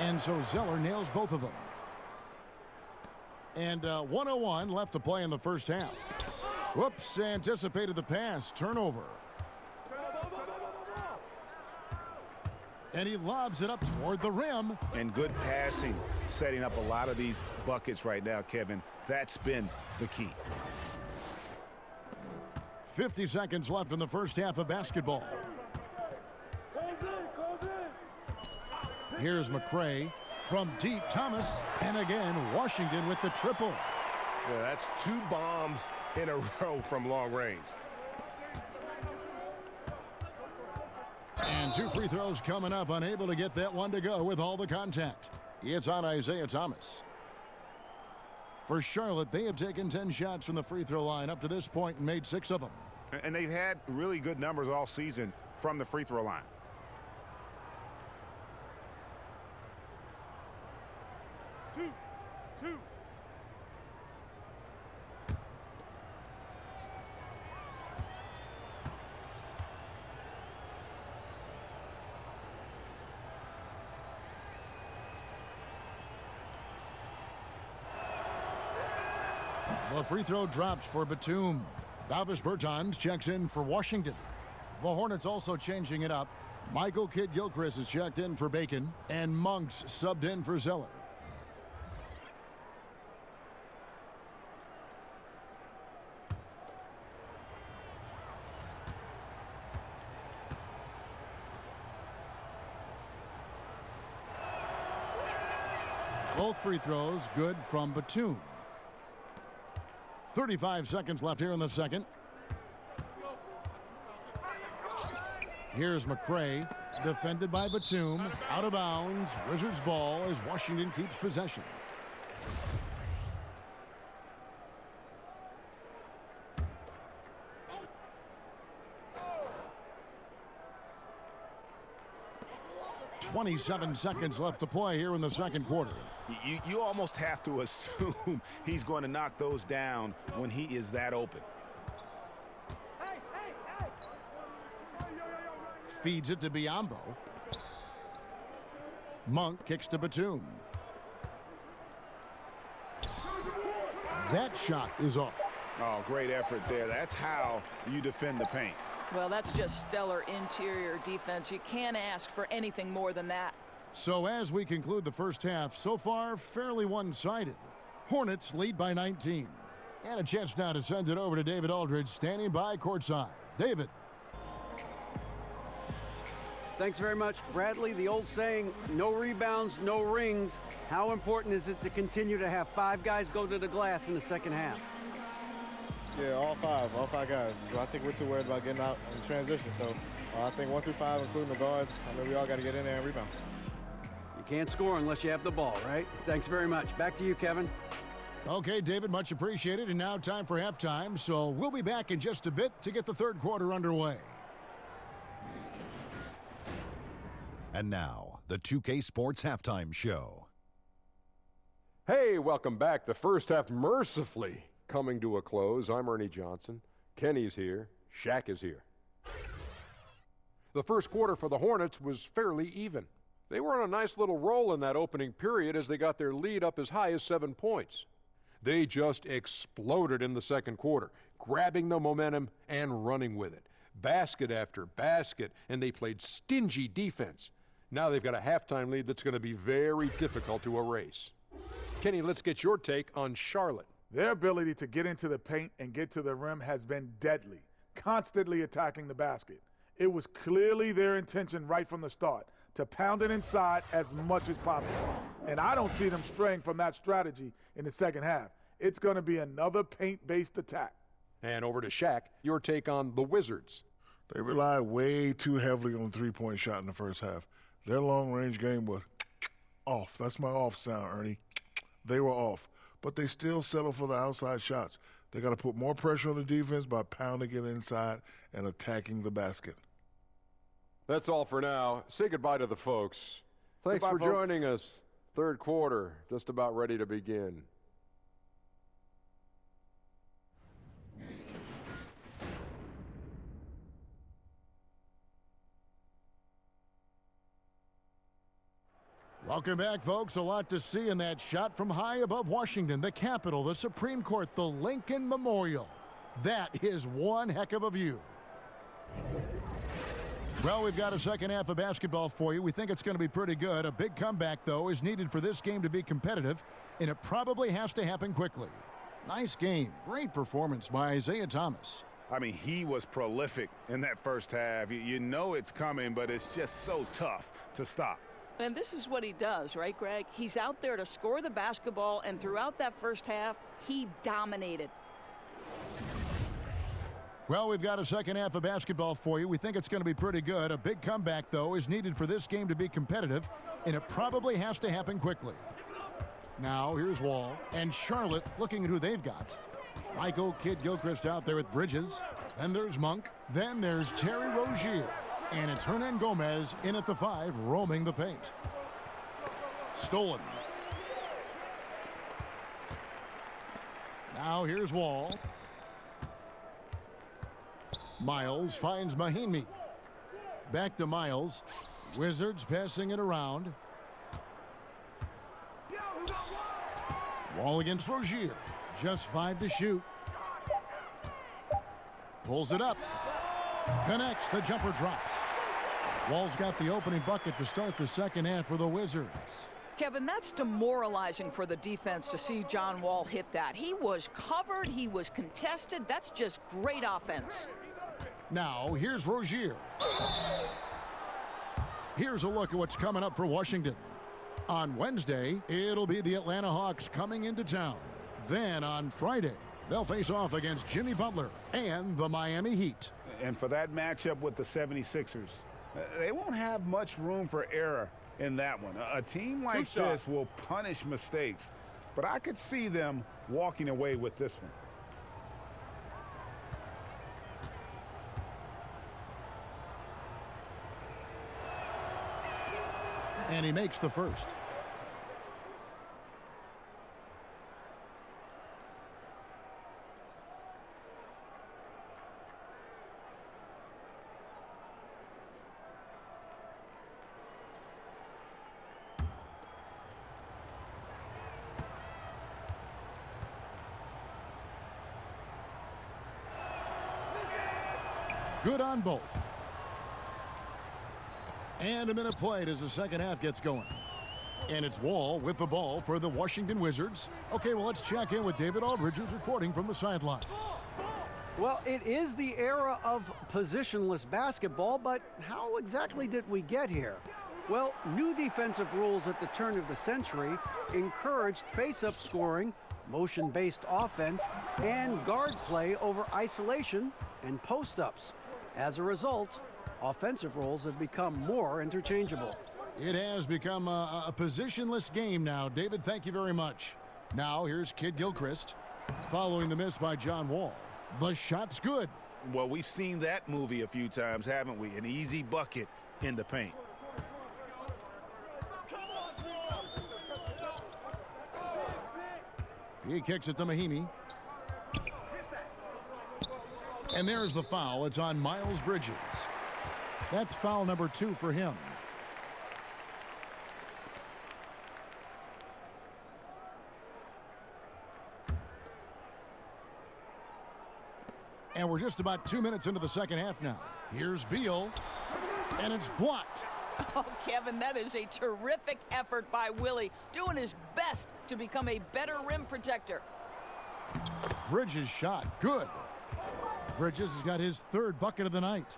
And so Zeller nails both of them. And 1:01 left to play in the first half. Whoops, anticipated the pass. Turnover. And he lobs it up toward the rim. And good passing, setting up a lot of these buckets right now, Kevin. That's been the key. 50 seconds left in the first half of basketball. Here's McCray. From deep, Thomas, and again, Washington with the triple. Yeah, that's 2 bombs in a row from long range. And 2 free throws coming up, unable to get that one to go with all the contact. It's on Isaiah Thomas. For Charlotte, they have taken 10 shots from the free throw line up to this point and made 6 of them. And they've had really good numbers all season from the free throw line. Two. The free throw drops for Batum. Davis Bertans checks in for Washington. The Hornets also changing it up. Michael Kidd-Gilchrist is checked in for Bacon, and Monks subbed in for Zeller. Both free throws good from Batum. 35 seconds left here in the second. Here's McCray, defended by Batum, out of bounds. Wizards ball as Washington keeps possession. .27 seconds left to play here in the second quarter. You almost have to assume he's going to knock those down when he is that open. Feeds it to Biyombo. Monk kicks to Batum. That shot is off. Oh, great effort there. That's how you defend the paint. Well, that's just stellar interior defense. You can't ask for anything more than that. So as we conclude the first half, so far fairly one-sided. Hornets lead by 19. And a chance now to send it over to David Aldridge, standing by courtside. David. Thanks very much, Bradley. The old saying, no rebounds, no rings. How important is it to continue to have 5 guys go to the glass in the second half? Yeah, all five guys. I think we're too worried about getting out in transition. So I think 1 through 5, including the guards, I mean, we all got to get in there and rebound. You can't score unless you have the ball, right? Thanks very much. Back to you, Kevin. Okay, David, much appreciated. And now time for halftime. So we'll be back in just a bit to get the third quarter underway. And now, the 2K Sports Halftime Show. Hey, welcome back. The first half mercifully coming to a close. I'm Ernie Johnson. Kenny's here. Shaq is here. The first quarter for the Hornets was fairly even. They were on a nice little roll in that opening period as they got their lead up as high as 7 points. They just exploded in the second quarter, grabbing the momentum and running with it. Basket after basket, and they played stingy defense. Now they've got a halftime lead that's going to be very difficult to erase. Kenny, let's get your take on Charlotte. Their ability to get into the paint and get to the rim has been deadly, constantly attacking the basket. It was clearly their intention right from the start to pound it inside as much as possible. And I don't see them straying from that strategy in the second half. It's going to be another paint-based attack. And over to Shaq, your take on the Wizards. They relied way too heavily on the three-point shot in the first half. Their long-range game was off. That's my off sound, Ernie. They were off. But they still settle for the outside shots. They got to put more pressure on the defense by pounding it inside and attacking the basket. That's all for now. Say goodbye to the folks. Thanks Goodbye, for folks. joining us. Third quarter, just about ready to begin. Welcome back, folks. A lot to see in that shot from high above Washington, the Capitol, the Supreme Court, the Lincoln Memorial. That is one heck of a view. Well, we've got a second half of basketball for you. We think it's going to be pretty good. A big comeback, though, is needed for this game to be competitive, and it probably has to happen quickly. Nice game. Great performance by Isaiah Thomas. I mean, he was prolific in that first half. You know it's coming, but it's just so tough to stop. And this is what he does, right, Greg? He's out there to score the basketball, and throughout that first half, he dominated. Well, we've got a second half of basketball for you. We think it's going to be pretty good. A big comeback, though, is needed for this game to be competitive, and it probably has to happen quickly. Now, here's Wall, and Charlotte looking at who they've got. Michael Kidd-Gilchrist out there with Bridges. Then there's Monk. Then there's Terry Rozier. And it's Hernan Gomez in at the 5, roaming the paint. Stolen. Now here's Wall. Miles finds Mahinmi. Back to Miles. Wizards passing it around. Wall against Rozier. Just 5 to shoot. Pulls it up. Connects. The jumper drops. Wall's got the opening bucket to start the second half for the Wizards. Kevin, that's demoralizing for the defense to see John Wall hit that. He was covered. He was contested. That's just great offense. Now, here's Rozier. Here's a look at what's coming up for Washington. On Wednesday, it'll be the Atlanta Hawks coming into town. Then on Friday, they'll face off against Jimmy Butler and the Miami Heat. And for that matchup with the 76ers, they won't have much room for error in that one. A team like this will punish mistakes, but I could see them walking away with this one. And he makes the first. Good on both. And a minute played as the second half gets going. And it's Wall with the ball for the Washington Wizards. Okay, well, let's check in with David Aldridge, who's reporting from the sidelines. Well, it is the era of positionless basketball, but how exactly did we get here? Well, new defensive rules at the turn of the century encouraged face-up scoring, motion-based offense, and guard play over isolation and post-ups. As a result, offensive roles have become more interchangeable. It has become a positionless game now. David, thank you very much. Now here's Kidd-Gilchrist following the miss by John Wall. The shot's good. Well, we've seen that movie a few times, haven't we? An easy bucket in the paint. He kicks it to Mahinmi. And there's the foul. It's on Miles Bridges. That's foul number 2 for him. And we're just about 2 minutes into the second half now. Here's Beal, and it's blocked. Oh, Kevin, that is a terrific effort by Willie, doing his best to become a better rim protector. Bridges' shot, good. Bridges has got his third bucket of the night.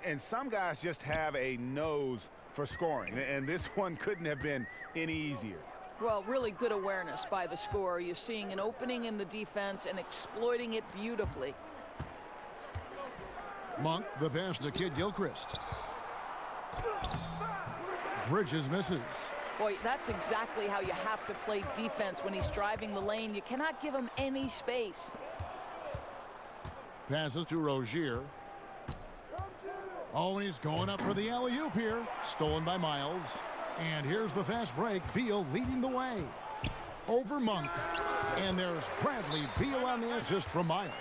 And some guys just have a nose for scoring, and this one couldn't have been any easier. Well, really good awareness by the scorer. You're seeing an opening in the defense and exploiting it beautifully. Monk, the pass to Kid Gilchrist. Bridges misses. Boy, that's exactly how you have to play defense when he's driving the lane. You cannot give him any space. Passes to Rozier. Oh, and he's going up for the alley-oop here. Stolen by Miles. And here's the fast break. Beal leading the way. Over Monk. And there's Bradley Beal on the assist from Miles.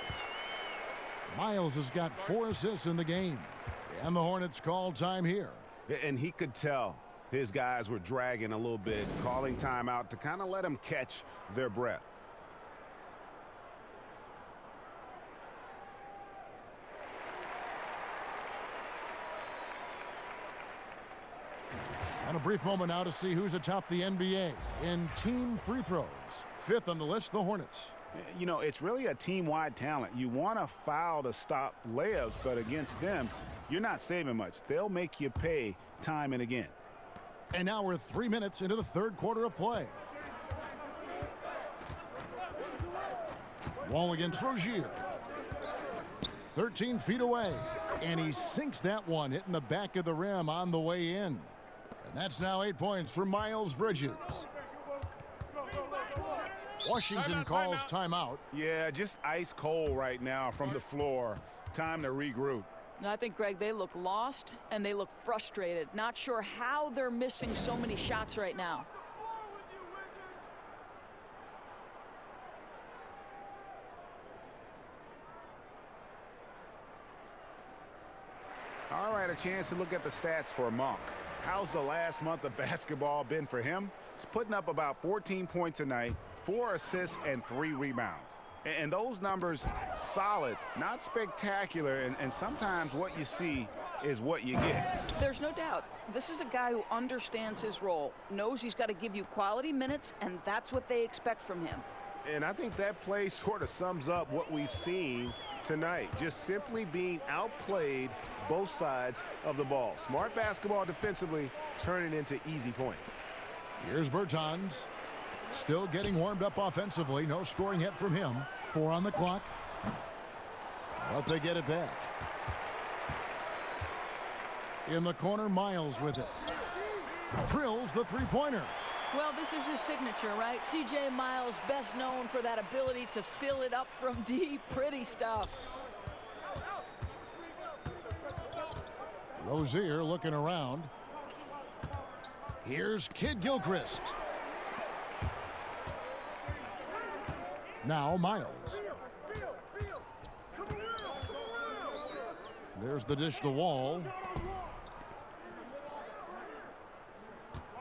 Miles has got 4 assists in the game. And the Hornets call time here. And he could tell his guys were dragging a little bit, calling timeout to kind of let them catch their breath. And a brief moment now to see who's atop the NBA in team free throws. 5th on the list, the Hornets. You know, it's really a team-wide talent. You want to foul to stop layups, but against them, you're not saving much. They'll make you pay time and again. And now we're 3 minutes into the third quarter of play. Wall against Rozier. 13 feet away. And he sinks that one, hitting the back of the rim on the way in. And that's now 8 points for Miles Bridges. Washington calls timeout. Yeah, just ice cold right now from the floor. Time to regroup. I think, Greg, they look lost and they look frustrated. Not sure how they're missing so many shots right now. All right, a chance to look at the stats for Monk. How's the last month of basketball been for him? He's putting up about 14 points a night, 4 assists, and 3 rebounds. And those numbers, solid, not spectacular, and sometimes what you see is what you get. There's no doubt. This is a guy who understands his role, knows he's got to give you quality minutes, and that's what they expect from him. And I think that play sort of sums up what we've seen tonight. Just simply being outplayed both sides of the ball. Smart basketball defensively, turning into easy points. Here's Bertans. Still getting warmed up offensively. No scoring yet from him. 4 on the clock. But they get it back. In the corner, Miles with it. Drills the three-pointer. Well, this is his signature, right? C.J. Miles, best known for that ability to fill it up from deep. Pretty stuff. Rozier looking around. Here's Kid Gilchrist. Now Miles. There's the dish to Wall.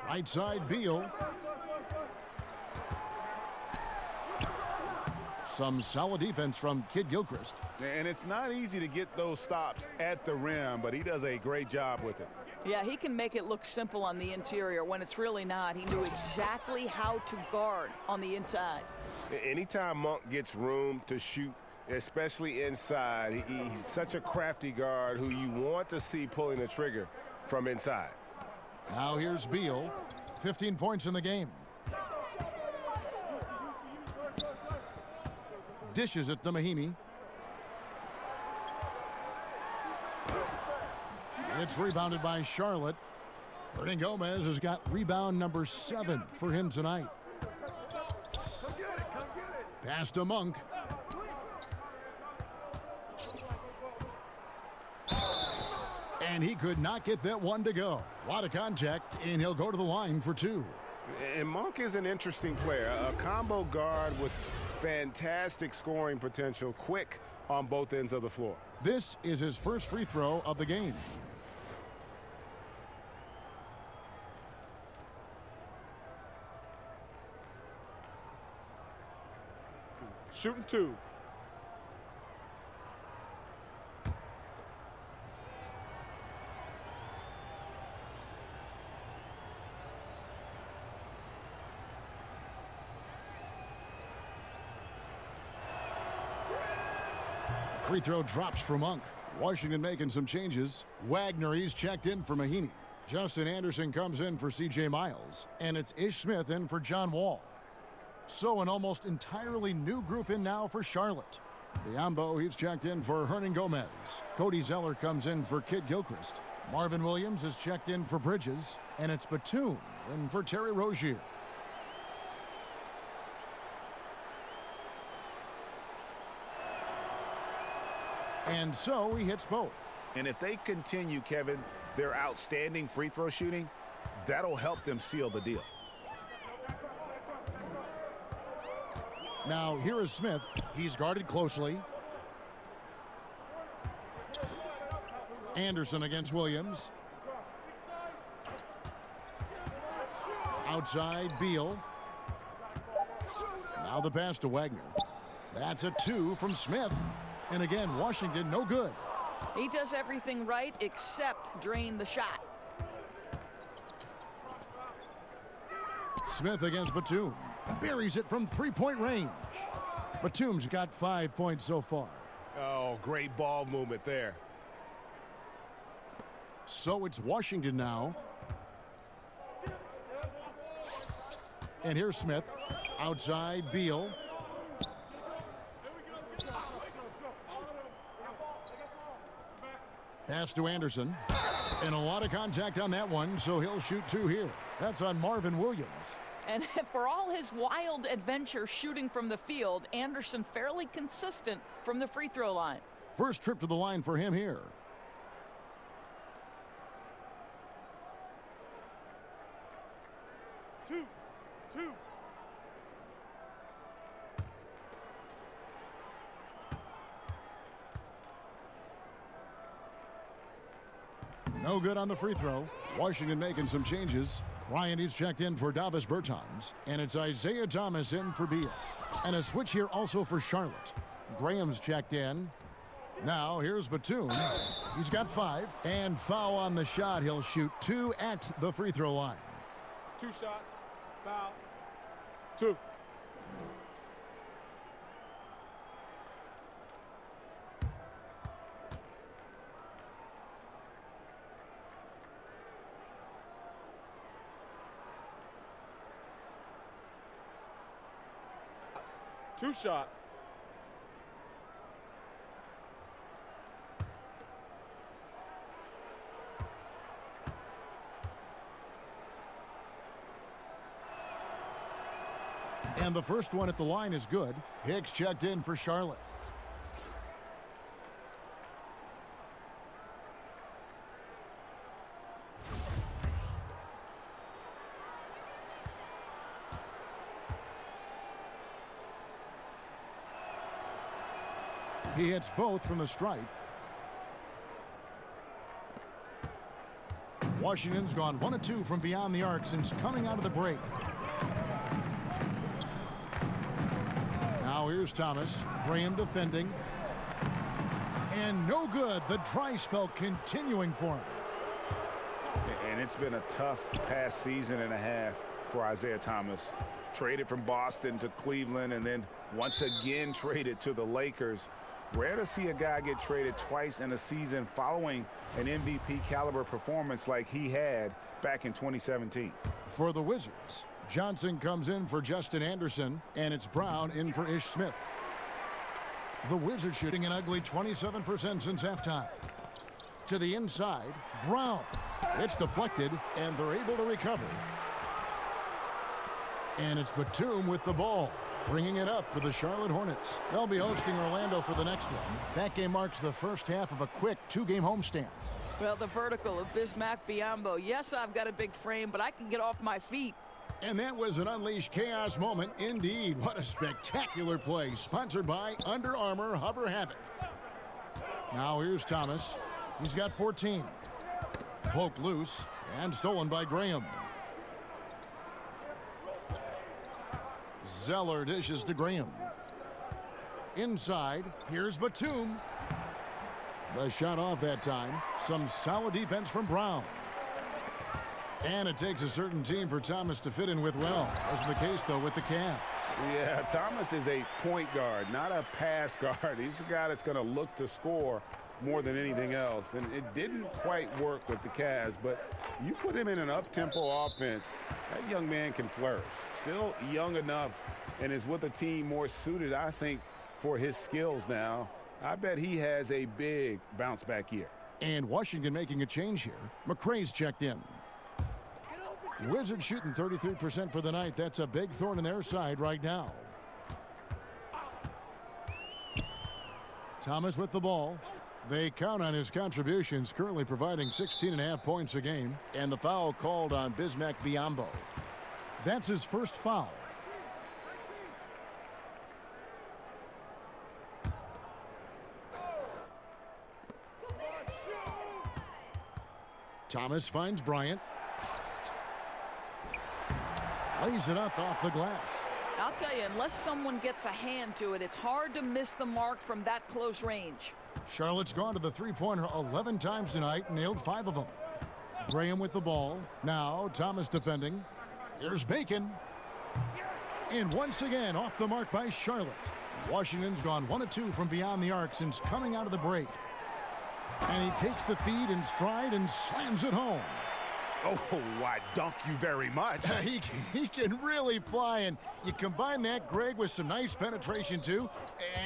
Right side, Beal. Some solid defense from Kid Gilchrist. And it's not easy to get those stops at the rim, but he does a great job with it. Yeah, he can make it look simple on the interior when it's really not. He knew exactly how to guard on the inside. Anytime Monk gets room to shoot, especially inside, he's such a crafty guard who you want to see pulling the trigger from inside. Now here's Beal. 15 points in the game. Dishes it to Mahimi. It's rebounded by Charlotte. Hernan Gomez has got rebound number 7 for him tonight. Pass to Monk. And he could not get that one to go. A lot of contact, and he'll go to the line for 2. And Monk is an interesting player, a combo guard with fantastic scoring potential, quick on both ends of the floor. This is his first free throw of the game. Shooting 2. Free throw drops for Monk. Washington making some changes. Wagner, he's checked in for Mahinmi. Justin Anderson comes in for C.J. Miles. And it's Ish Smith in for John Wall. So an almost entirely new group in now for Charlotte. Biombo, he's checked in for Hernan Gomez. Cody Zeller comes in for Kid Gilchrist. Marvin Williams is checked in for Bridges. And it's Batum in for Terry Rozier. And so he hits both. And if they continue, Kevin, their outstanding free throw shooting, that'll help them seal the deal. Now here is Smith. He's guarded closely. Anderson against Williams. Outside Beal. Now the pass to Wagner. That's a 2 from Smith. And again, Washington no good. He does everything right except drain the shot. Smith against Batum. Buries it from three-point range. Batum's got 5 points so far. Oh, great ball movement there. So it's Washington now. And here's Smith. Outside Beal. Pass to Anderson. And a lot of contact on that one, so he'll shoot 2 here. That's on Marvin Williams. And for all his wild adventure shooting from the field, Anderson fairly consistent from the free throw line. First trip to the line for him here. Two. No good on the free throw. Washington making some changes. Bryant is checked in for Davis Bertans. And it's Isaiah Thomas in for Beal. And a switch here also for Charlotte. Graham's checked in. Now here's Batum. He's got 5. And foul on the shot. He'll shoot 2 at the free throw line. 2 shots. Foul. 2. Two shots. And the first one at the line is good. Hicks checked in for Charlotte. He hits both from the stripe. Washington's gone 1 of 2 from beyond the arc since coming out of the break. Now here's Thomas. Graham defending. And no good. The dry spell continuing for him. And it's been a tough past season and a half for Isaiah Thomas. Traded from Boston to Cleveland and then once again traded to the Lakers. Rare to see a guy get traded twice in a season following an MVP caliber performance like he had back in 2017. For the Wizards, Johnson comes in for Justin Anderson, and it's Brown in for Ish Smith. The Wizards shooting an ugly 27% since halftime. To the inside, Brown. It's deflected, and they're able to recover. And it's Batum with the ball, bringing it up for the Charlotte Hornets. They'll be hosting Orlando for the next one. That game marks the first half of a quick 2-game homestand. Well, the vertical of Bismack Biyombo. Yes, I've got a big frame, but I can get off my feet. And that was an unleashed chaos moment indeed. What a spectacular play. Sponsored by Under Armour Hover Havoc. Now here's Thomas. He's got 14. Poked loose and stolen by Graham. Zeller dishes to Graham. Inside, here's Batum. The shot off that time. Some solid defense from Brown. And it takes a certain team for Thomas to fit in with well. Wasn't the case, though, with the Cavs. Yeah, Thomas is a point guard, not a pass guard. He's a guy that's going to look to score more than anything else. And it didn't quite work with the Cavs, but you put him in an up-tempo offense, that young man can flourish. Still young enough and is with a team more suited, I think, for his skills now. I bet he has a big bounce-back year. And Washington making a change here. McRae's checked in. Wizards shooting 33% for the night. That's a big thorn in their side right now. Thomas with the ball. They count on his contributions, currently providing 16.5 points a game. And the foul called on Bismack Biyombo. That's his first foul. Thomas finds Bryant. Lays it up off the glass. I'll tell you, unless someone gets a hand to it, it's hard to miss the mark from that close range. Charlotte's gone to the three-pointer 11 times tonight, nailed 5 of them. Graham with the ball. Now Thomas defending. Here's Bacon. And once again off the mark by Charlotte. Washington's gone 1 of 2 from beyond the arc since coming out of the break. And he takes the feed in stride and slams it home. Oh, I dunk you very much. He can really fly, and you combine that, Greg, with some nice penetration, too,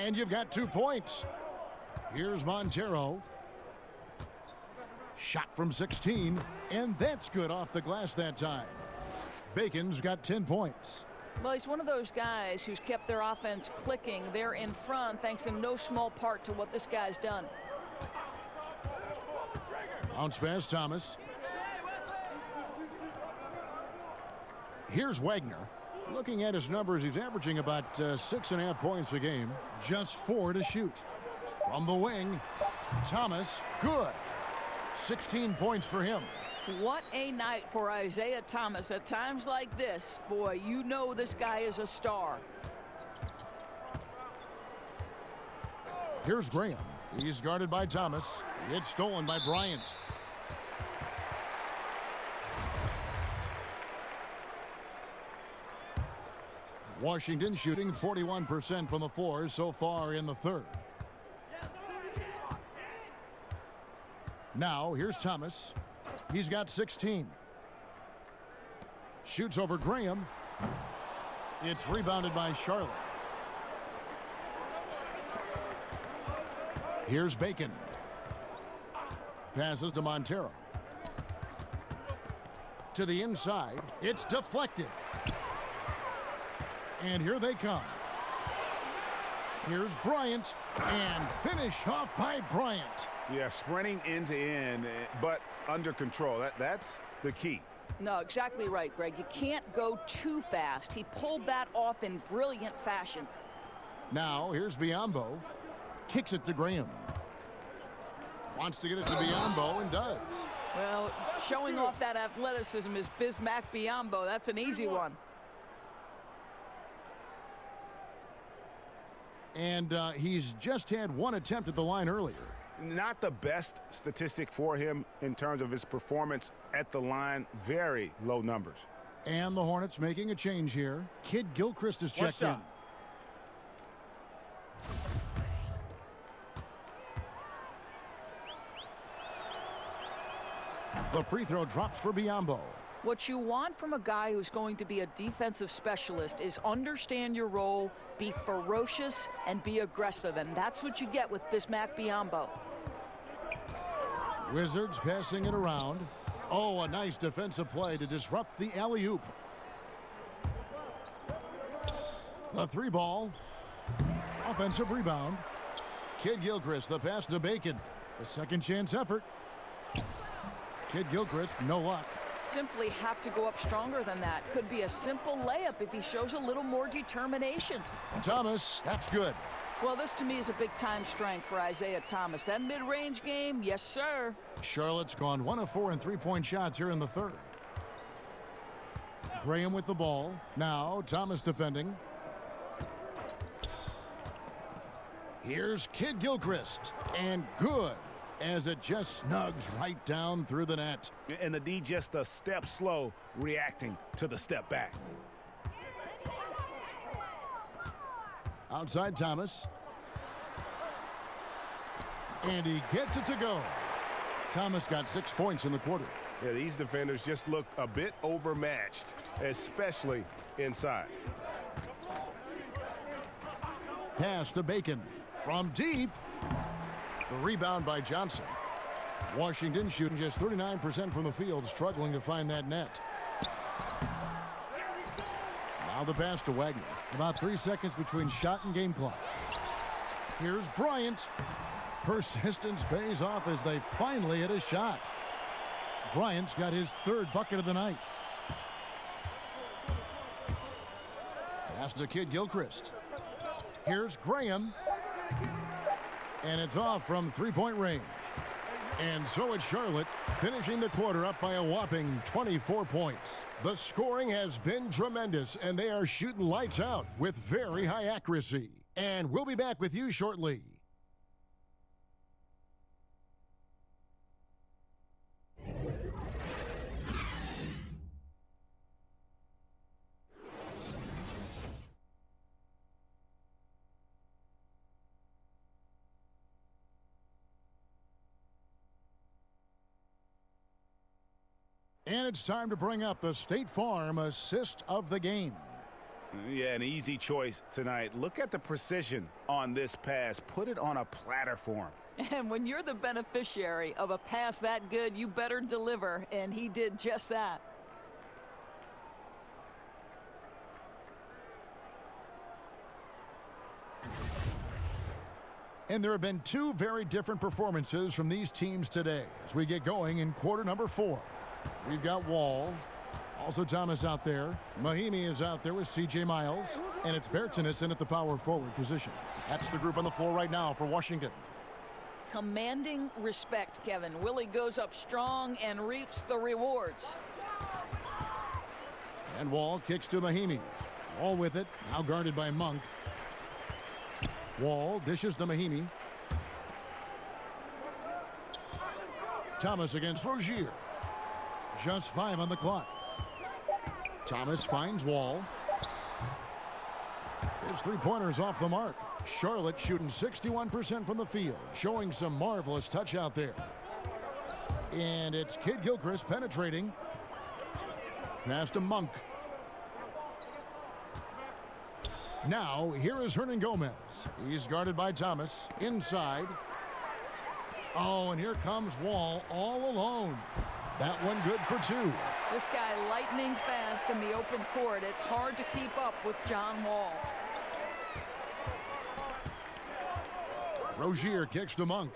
and you've got 2 points. Here's Montero. Shot from 16, and that's good off the glass that time. Bacon's got 10 points. Well, he's one of those guys who's kept their offense clicking. They're in front thanks in no small part to what this guy's done. Bounce pass, Thomas. Here's Wagner. Looking at his numbers, he's averaging about 6.5 points a game. Just 4 to shoot. From the wing, Thomas, good. 16 points for him. What a night for Isaiah Thomas. At times like this, boy, you know this guy is a star. Here's Graham. He's guarded by Thomas. It's stolen by Bryant. Washington shooting 41% from the floor so far in the third. Now here's Thomas. He's got 16. Shoots over Graham. It's rebounded by Charlotte. Here's Bacon. Passes to Montero. To the inside. It's deflected. And here they come. Here's Bryant. And finish off by Bryant. Yeah, sprinting end to end, but under control. That's the key. No, exactly right, Greg. You can't go too fast. He pulled that off in brilliant fashion. Now, here's Biyombo. Kicks it to Graham. Wants to get it to Biyombo and does. Well, showing off that athleticism is Bismack Biyombo. That's an easy one. And he's just had 1 attempt at the line earlier. Not the best statistic for him in terms of his performance at the line. Very low numbers. And the Hornets making a change here. Kid Gilchrist is checked in. The free throw drops for Biyombo. What you want from a guy who's going to be a defensive specialist is understand your role, be ferocious, and be aggressive. And that's what you get with Bismack Biyombo. Wizards passing it around. Oh, a nice defensive play to disrupt the alley-oop. The 3-ball. Offensive rebound. Kid Gilchrist, the pass to Bacon. The second chance effort. Kid Gilchrist, no luck. Simply have to go up stronger than that. Could be a simple layup if he shows a little more determination. Thomas, that's good. Well, this to me is a big-time strength for Isaiah Thomas. That mid-range game, yes, sir. Charlotte's gone 1 of 4 in three-point shots here in the third. Graham with the ball. Now Thomas defending. Here's Kid Gilchrist. And good. as it just snugs right down through the net. And the D just a step slow reacting to the step back. Outside Thomas. And he gets it to go. Thomas got 6 points in the quarter. Yeah, these defenders just looked a bit overmatched, especially inside. Pass to Bacon from deep. The rebound by Johnson. Washington shooting just 39% from the field, struggling to find that net. Now the pass to Wagner. About 3 seconds between shot and game clock. Here's Bryant. Persistence pays off as they finally hit a shot. Bryant's got his 3rd bucket of the night. Pass to Kid Gilchrist. Here's Graham. And it's off from 3-point range. And so it's Charlotte finishing the quarter up by a whopping 24 points. The scoring has been tremendous, and they are shooting lights out with very high accuracy. And we'll be back with you shortly. And it's time to bring up the State Farm assist of the game. Yeah, an easy choice tonight. Look at the precision on this pass. Put it on a platter for him. And when you're the beneficiary of a pass that good, you better deliver, and he did just that. And there have been 2 very different performances from these teams today as we get going in quarter number 4. We've got Wall, also Thomas out there. Mahimi is out there with C.J. Miles, and it's Bertson at the power forward position. That's the group on the floor right now for Washington. Commanding respect, Kevin. Willie goes up strong and reaps the rewards. And Wall kicks to Mahimi. Wall with it, now guarded by Monk. Wall dishes to Mahimi. Thomas against Rozier. Just 5 on the clock. Thomas finds Wall. His 3-pointers off the mark. Charlotte shooting 61% from the field, showing some marvelous touch out there. And it's Kid Gilchrist penetrating. Pass to Monk. Now, here is Hernan Gomez. He's guarded by Thomas. Inside. Oh, and here comes Wall all alone. That one good for 2. This guy lightning fast in the open court. It's hard to keep up with John Wall. Rozier kicks to Monk.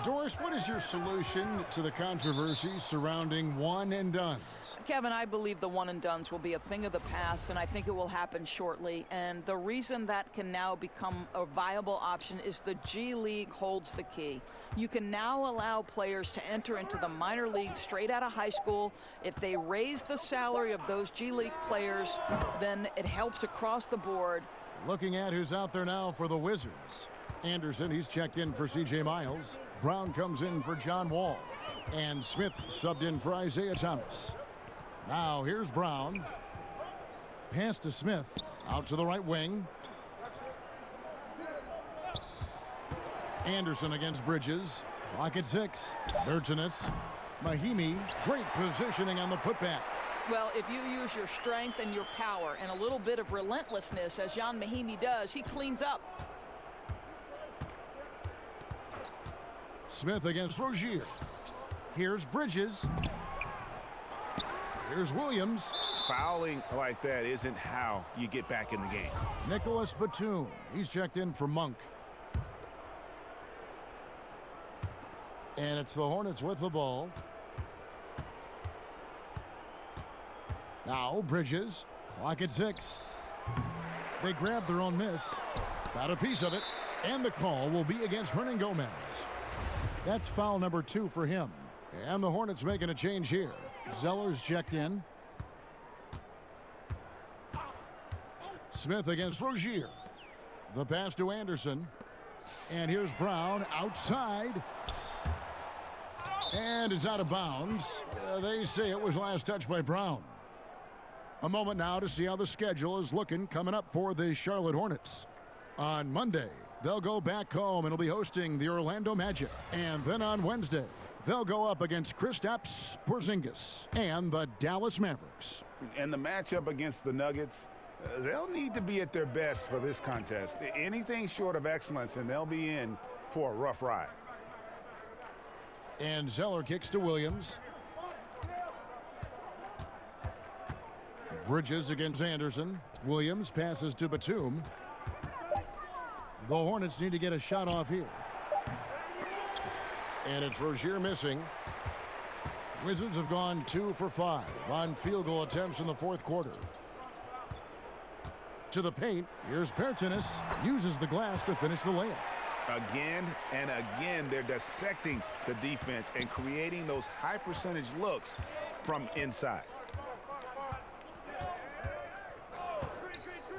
Doris, what is your solution to the controversy surrounding one and dones? Kevin, I believe the one and dones will be a thing of the past, and I think it will happen shortly. And the reason that can now become a viable option is the G League holds the key. You can now allow players to enter into the minor league straight out of high school. If they raise the salary of those G League players, then it helps across the board. Looking at who's out there now for the Wizards. Anderson, he's checked in for C.J. Miles. Brown comes in for John Wall. And Smith subbed in for Isaiah Thomas. Now here's Brown. Pass to Smith. Out to the right wing. Anderson against Bridges. Clock at 6. Bertson. Mahimi. Great positioning on the putback. Well, if you use your strength and your power and a little bit of relentlessness, as Jan Mahimi does, he cleans up. Smith against Rozier. Here's Bridges. Here's Williams. Fouling like that isn't how you get back in the game. Nicholas Batum. He's checked in for Monk. And it's the Hornets with the ball. Now Bridges. Clock at 6. They grabbed their own miss. Got a piece of it. And the call will be against Hernan Gomez. That's foul number 2 for him. And the Hornets making a change here. Zeller's checked in. Smith against Rozier. The pass to Anderson. And here's Brown outside. And it's out of bounds. They say it was last touched by Brown. A moment now to see how the schedule is looking coming up for the Charlotte Hornets. On Monday, they'll go back home and will be hosting the Orlando Magic. And then on Wednesday, they'll go up against Kristaps Porzingis and the Dallas Mavericks. And the matchup against the Nuggets, they'll need to be at their best for this contest. Anything short of excellence, and they'll be in for a rough ride. And Zeller kicks to Williams. Bridges against Anderson. Williams passes to Batum. The Hornets need to get a shot off here. And it's Rozier missing. Wizards have gone 2 for 5 on field goal attempts in the fourth quarter. To the paint. Here's Bertanis. Uses the glass to finish the layup. Again and again, they're dissecting the defense and creating those high percentage looks from inside.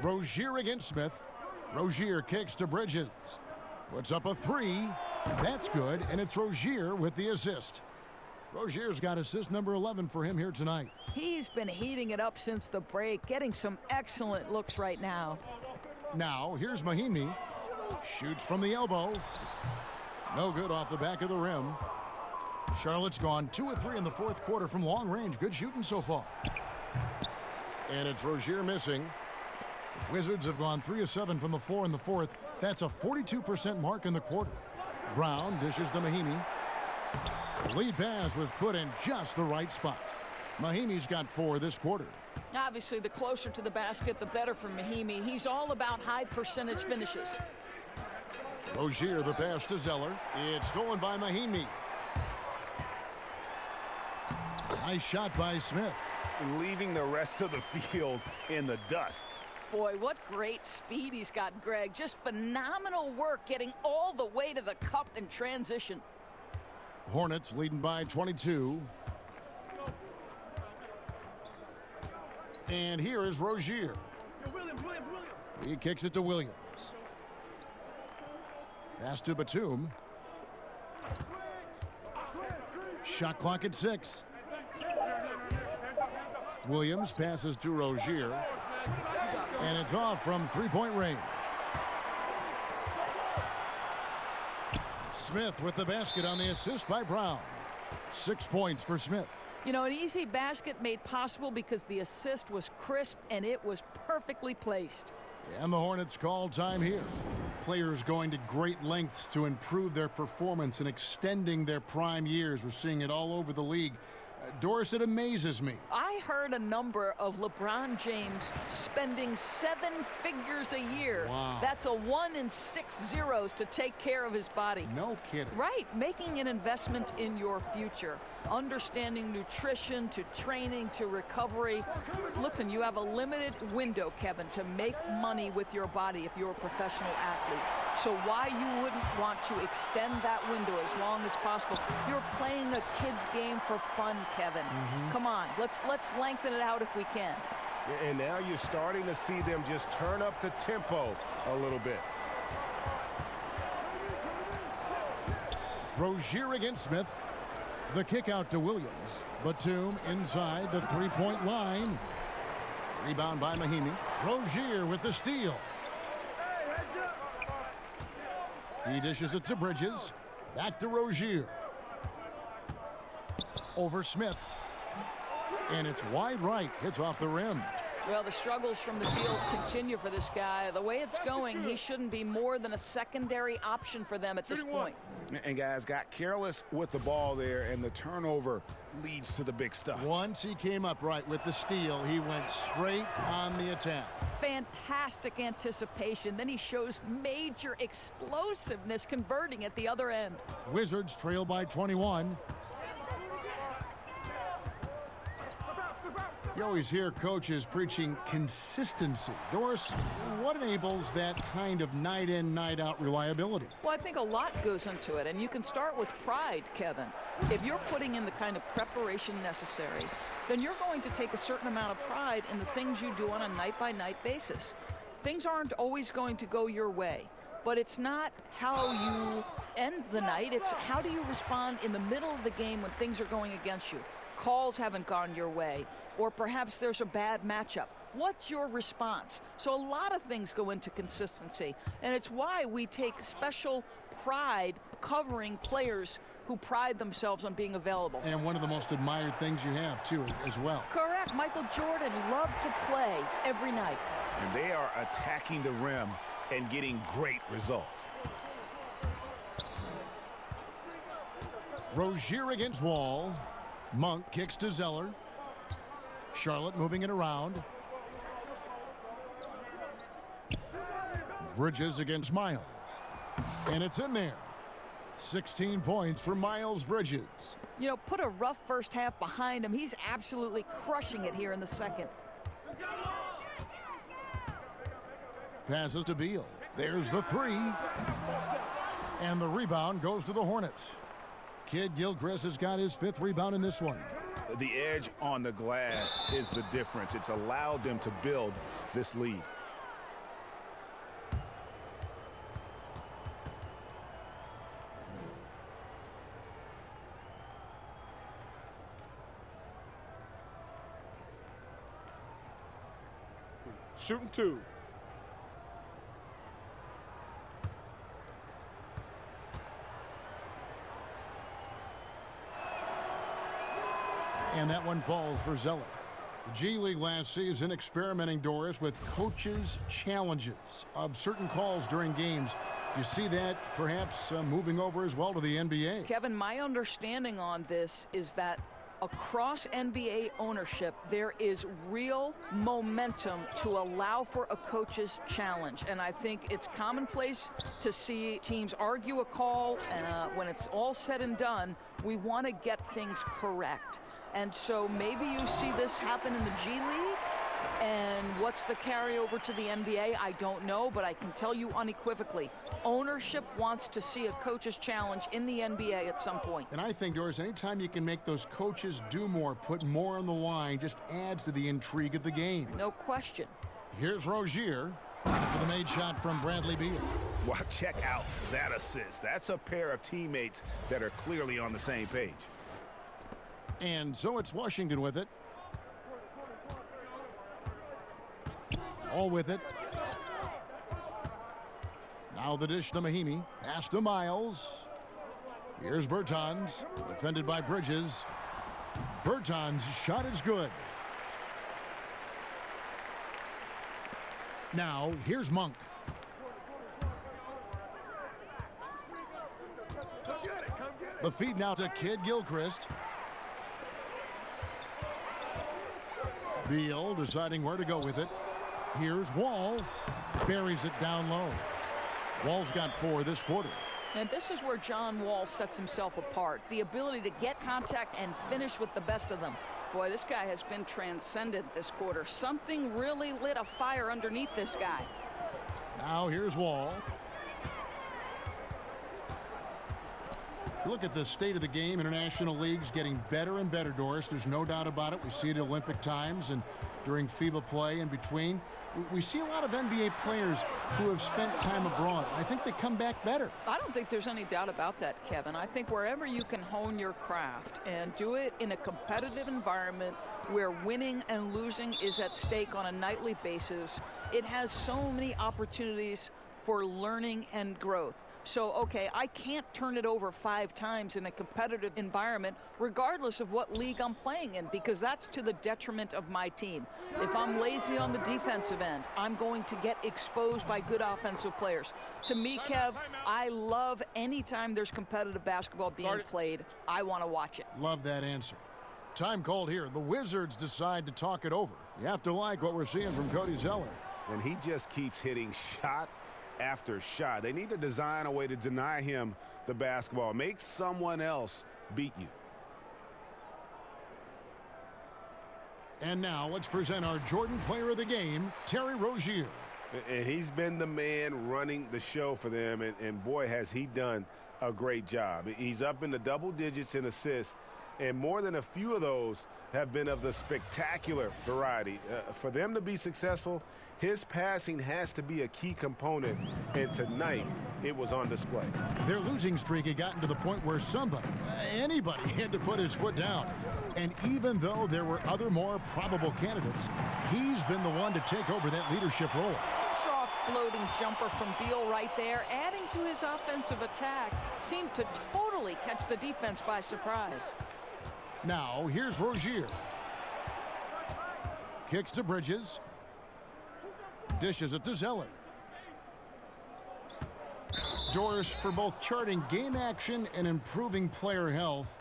Rozier against Smith. Rozier kicks to Bridges. Puts up a 3. That's good, and it's Rozier with the assist. Rozier's got assist number 11 for him here tonight. He's been heating it up since the break, getting some excellent looks right now. Now, here's Mahinmi. Shoots from the elbow. No good off the back of the rim. Charlotte's gone 2 of 3 in the fourth quarter from long range. Good shooting so far. And it's Rozier missing. Wizards have gone 3 of 7 from the floor in the fourth. That's a 42% mark in the quarter. Brown dishes to Mahinmi. The lead pass was put in just the right spot. Mahinmi's got 4 this quarter. Obviously, the closer to the basket, the better for Mahinmi. He's all about high percentage finishes. Rozier, the pass to Zeller. It's stolen by Mahinmi. Nice shot by Smith. Leaving the rest of the field in the dust. Boy, what great speed he's got, Greg. Just phenomenal work getting all the way to the cup in transition. Hornets leading by 22. And here is Rozier. He kicks it to Williams. Pass to Batum. Shot clock at 6. Williams passes to Rozier. And it's off from three-point range. Smith with the basket on the assist by Brown. 6 points for Smith. You know, an easy basket made possible because the assist was crisp and it was perfectly placed. And the Hornets call time here. Players going to great lengths to improve their performance and extending their prime years. We're seeing it all over the league. Doris, it amazes me. I heard a number of LeBron James spending 7 figures a year. Wow. That's a 1 in 6 zeros to take care of his body. No kidding. Right, making an investment in your future. Understanding nutrition to training to recovery. Listen, you have a limited window, Kevin, to make money with your body if you're a professional athlete. So why you wouldn't want to extend that window as long as possible? You're playing a kid's game for fun, Kevin. Come on, let's lengthen it out if we can. And now you're starting to see them just turn up the tempo a little bit. Rozier against Smith. The kick out to Williams. Batum inside the three-point line. Rebound by Mahinmi. Rozier with the steal. He dishes it to Bridges. Back to Rozier. Over Smith. And it's wide right. Hits off the rim. Well, the struggles from the field continue for this guy. The way it's going, he shouldn't be more than a secondary option for them at this point. And guys got careless with the ball there, and the turnover leads to the big stuff. Once he came up right with the steal, he went straight on the attack. Fantastic anticipation. Then he shows major explosiveness converting at the other end. Wizards trail by 21. You always hear coaches preaching consistency. Doris, what enables that kind of night in, night out reliability? Well, I think a lot goes into it, and you can start with pride, Kevin. If you're putting in the kind of preparation necessary, then you're going to take a certain amount of pride in the things you do on a night-by-night basis. Things aren't always going to go your way. but it's not how you end the night. It's how do you respond in the middle of the game when things are going against you. Calls haven't gone your way, or perhaps there's a bad matchup. What's your response? So a lot of things go into consistency, and it's why we take special pride covering players who pride themselves on being available. And one of the most admired things you have, too, as well. Correct. Michael Jordan loved to play every night. And they are attacking the rim and getting great results. Rozier against Wall. Monk kicks to Zeller. Charlotte moving it around. Bridges against Miles. And it's in there. 16 points for Miles Bridges. You know, put a rough first half behind him. He's absolutely crushing it here in the second. Passes to Beal. There's the three. And the rebound goes to the Hornets. Kid Gilchrist has got his 5th rebound in this one. The edge on the glass is the difference. It's allowed them to build this lead. Shooting 2. And that one falls for Zeller. The G League last season experimenting, Doris, with coaches' challenges of certain calls during games. Do you see that perhaps moving over as well to the NBA? Kevin, my understanding on this is that across NBA ownership, there is real momentum to allow for a coach's challenge. And I think it's commonplace to see teams argue a call, and when it's all said and done, we want to get things correct. And so maybe you see this happen in the G League, and what's the carryover to the NBA? I don't know, but I can tell you unequivocally, ownership wants to see a coach's challenge in the NBA at some point. And I think, Doris, anytime you can make those coaches do more, put more on the line, just adds to the intrigue of the game. No question. Here's Rozier for the made shot from Bradley Beal. Well, check out that assist. That's a pair of teammates that are clearly on the same page. And so it's Washington with it. All with it. Now the dish to Mahimi. Pass to Miles. Here's Bertans. Defended by Bridges. Bertans' shot is good. Now here's Monk. The feed now to Kid Gilchrist. Beal deciding where to go with it. Here's Wall. Buries it down low. Wall's got 4 this quarter. And this is where John Wall sets himself apart. The ability to get contact and finish with the best of them. Boy, this guy has been transcendent this quarter. Something really lit a fire underneath this guy. Now here's Wall. Look at the state of the game. International leagues getting better and better, Doris. There's no doubt about it. We see it at Olympic times and during FIBA play in between. We see a lot of NBA players who have spent time abroad. I think they come back better. I don't think there's any doubt about that, Kevin. I think wherever you can hone your craft and do it in a competitive environment where winning and losing is at stake on a nightly basis, it has so many opportunities for learning and growth. So, okay, I can't turn it over 5 times in a competitive environment, regardless of what league I'm playing in, because that's to the detriment of my team. If I'm lazy on the defensive end, I'm going to get exposed by good offensive players. To me, Kev, I love any time there's competitive basketball being played. I want to watch it. Love that answer. Time called here. The Wizards decide to talk it over. You have to like what we're seeing from Cody Zeller. And he just keeps hitting shot after shot. They need to design a way to deny him the basketball. Make someone else beat you. And now let's present our Jordan Player of the Game, Terry Rozier. And he's been the man running the show for them, and boy, has he done a great job. He's up in the double digits in assists, and more than a few of those have been of the spectacular variety. For them to be successful, his passing has to be a key component, and tonight it was on display. Their losing streak had gotten to the point where somebody, anybody, had to put his foot down. And even though there were other more probable candidates, he's been the one to take over that leadership role. Soft floating jumper from Beal right there, adding to his offensive attack. Seemed to totally catch the defense by surprise. Now, here's Rozier. Kicks to Bridges. Dishes it to Zeller. Doors for both charting game action and improving player health.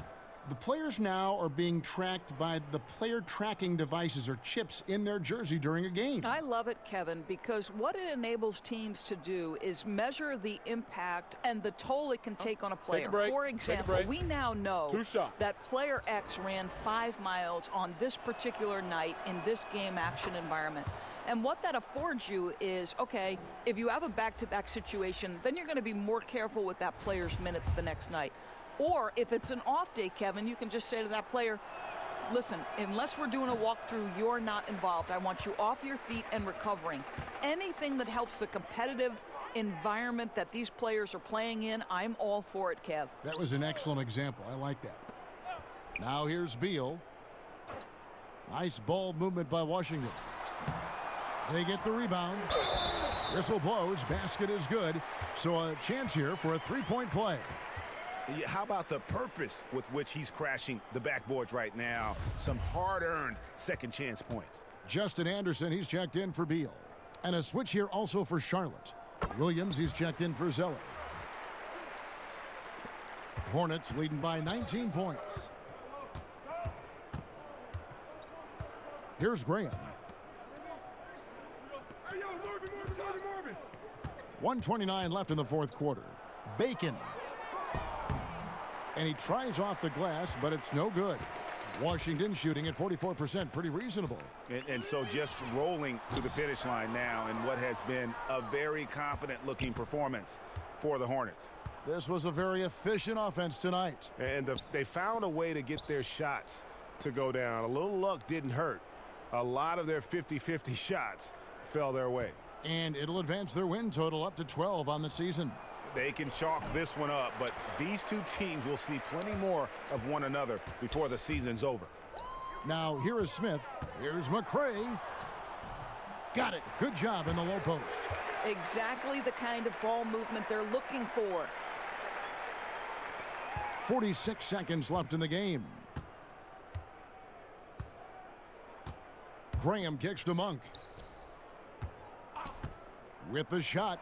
The players now are being tracked by the player tracking devices or chips in their jersey during a game. I love it, Kevin, because what it enables teams to do is measure the impact and the toll it can take on a player. For example, we now know that player X ran 5 miles on this particular night in this game action environment. And what that affords you is, okay, if you have a back-to-back situation, then you're going to be more careful with that player's minutes the next night. Or if it's an off day, Kevin, you can just say to that player, listen, unless we're doing a walkthrough, you're not involved. I want you off your feet and recovering. Anything that helps the competitive environment that these players are playing in, I'm all for it, Kev. That was an excellent example. I like that. Now here's Beal. Nice ball movement by Washington. They get the rebound. Whistle blows. Basket is good. So a chance here for a three-point play. How about the purpose with which he's crashing the backboards right now? Some hard-earned second chance points. Justin Anderson, he's checked in for Beal. And a switch here also for Charlotte. Williams, he's checked in for Zeller. Hornets leading by 19 points. Here's Graham. 1:29 left in the fourth quarter. Bacon. And he tries off the glass, but it's no good. Washington shooting at 44%, pretty reasonable. And so just rolling to the finish line now in what has been a very confident-looking performance for the Hornets. This was a very efficient offense tonight. And they found a way to get their shots to go down. A little luck didn't hurt. A lot of their 50-50 shots fell their way. And it'll advance their win total up to 12 on the season. They can chalk this one up, but these two teams will see plenty more of one another before the season's over. Now, here is Smith. Here's McCray. Got it. Good job in the low post. Exactly the kind of ball movement they're looking for. 46 seconds left in the game. Graham kicks to Monk. With the shot.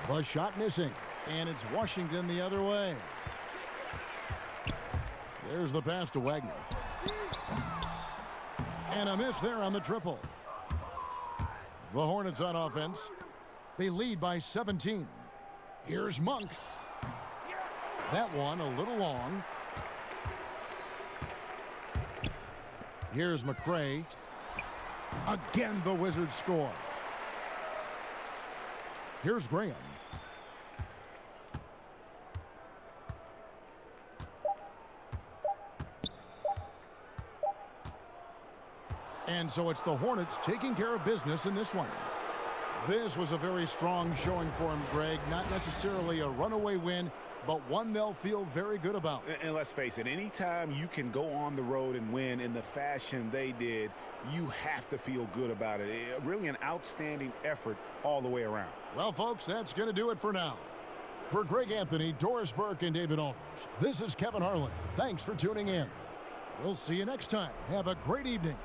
The shot missing. And it's Washington the other way. There's the pass to Wagner. And a miss there on the triple. The Hornets on offense. They lead by 17. Here's Monk. That one a little long. Here's McCray. Again, the Wizards score. Here's Graham. And so it's the Hornets taking care of business in this one. This was a very strong showing for him, Greg. Not necessarily a runaway win, but one they'll feel very good about. And let's face it, anytime you can go on the road and win in the fashion they did, you have to feel good about it. Really an outstanding effort all the way around. Well, folks, that's going to do it for now. For Greg Anthony, Doris Burke, and David Aldridge, this is Kevin Harlan. Thanks for tuning in. We'll see you next time. Have a great evening.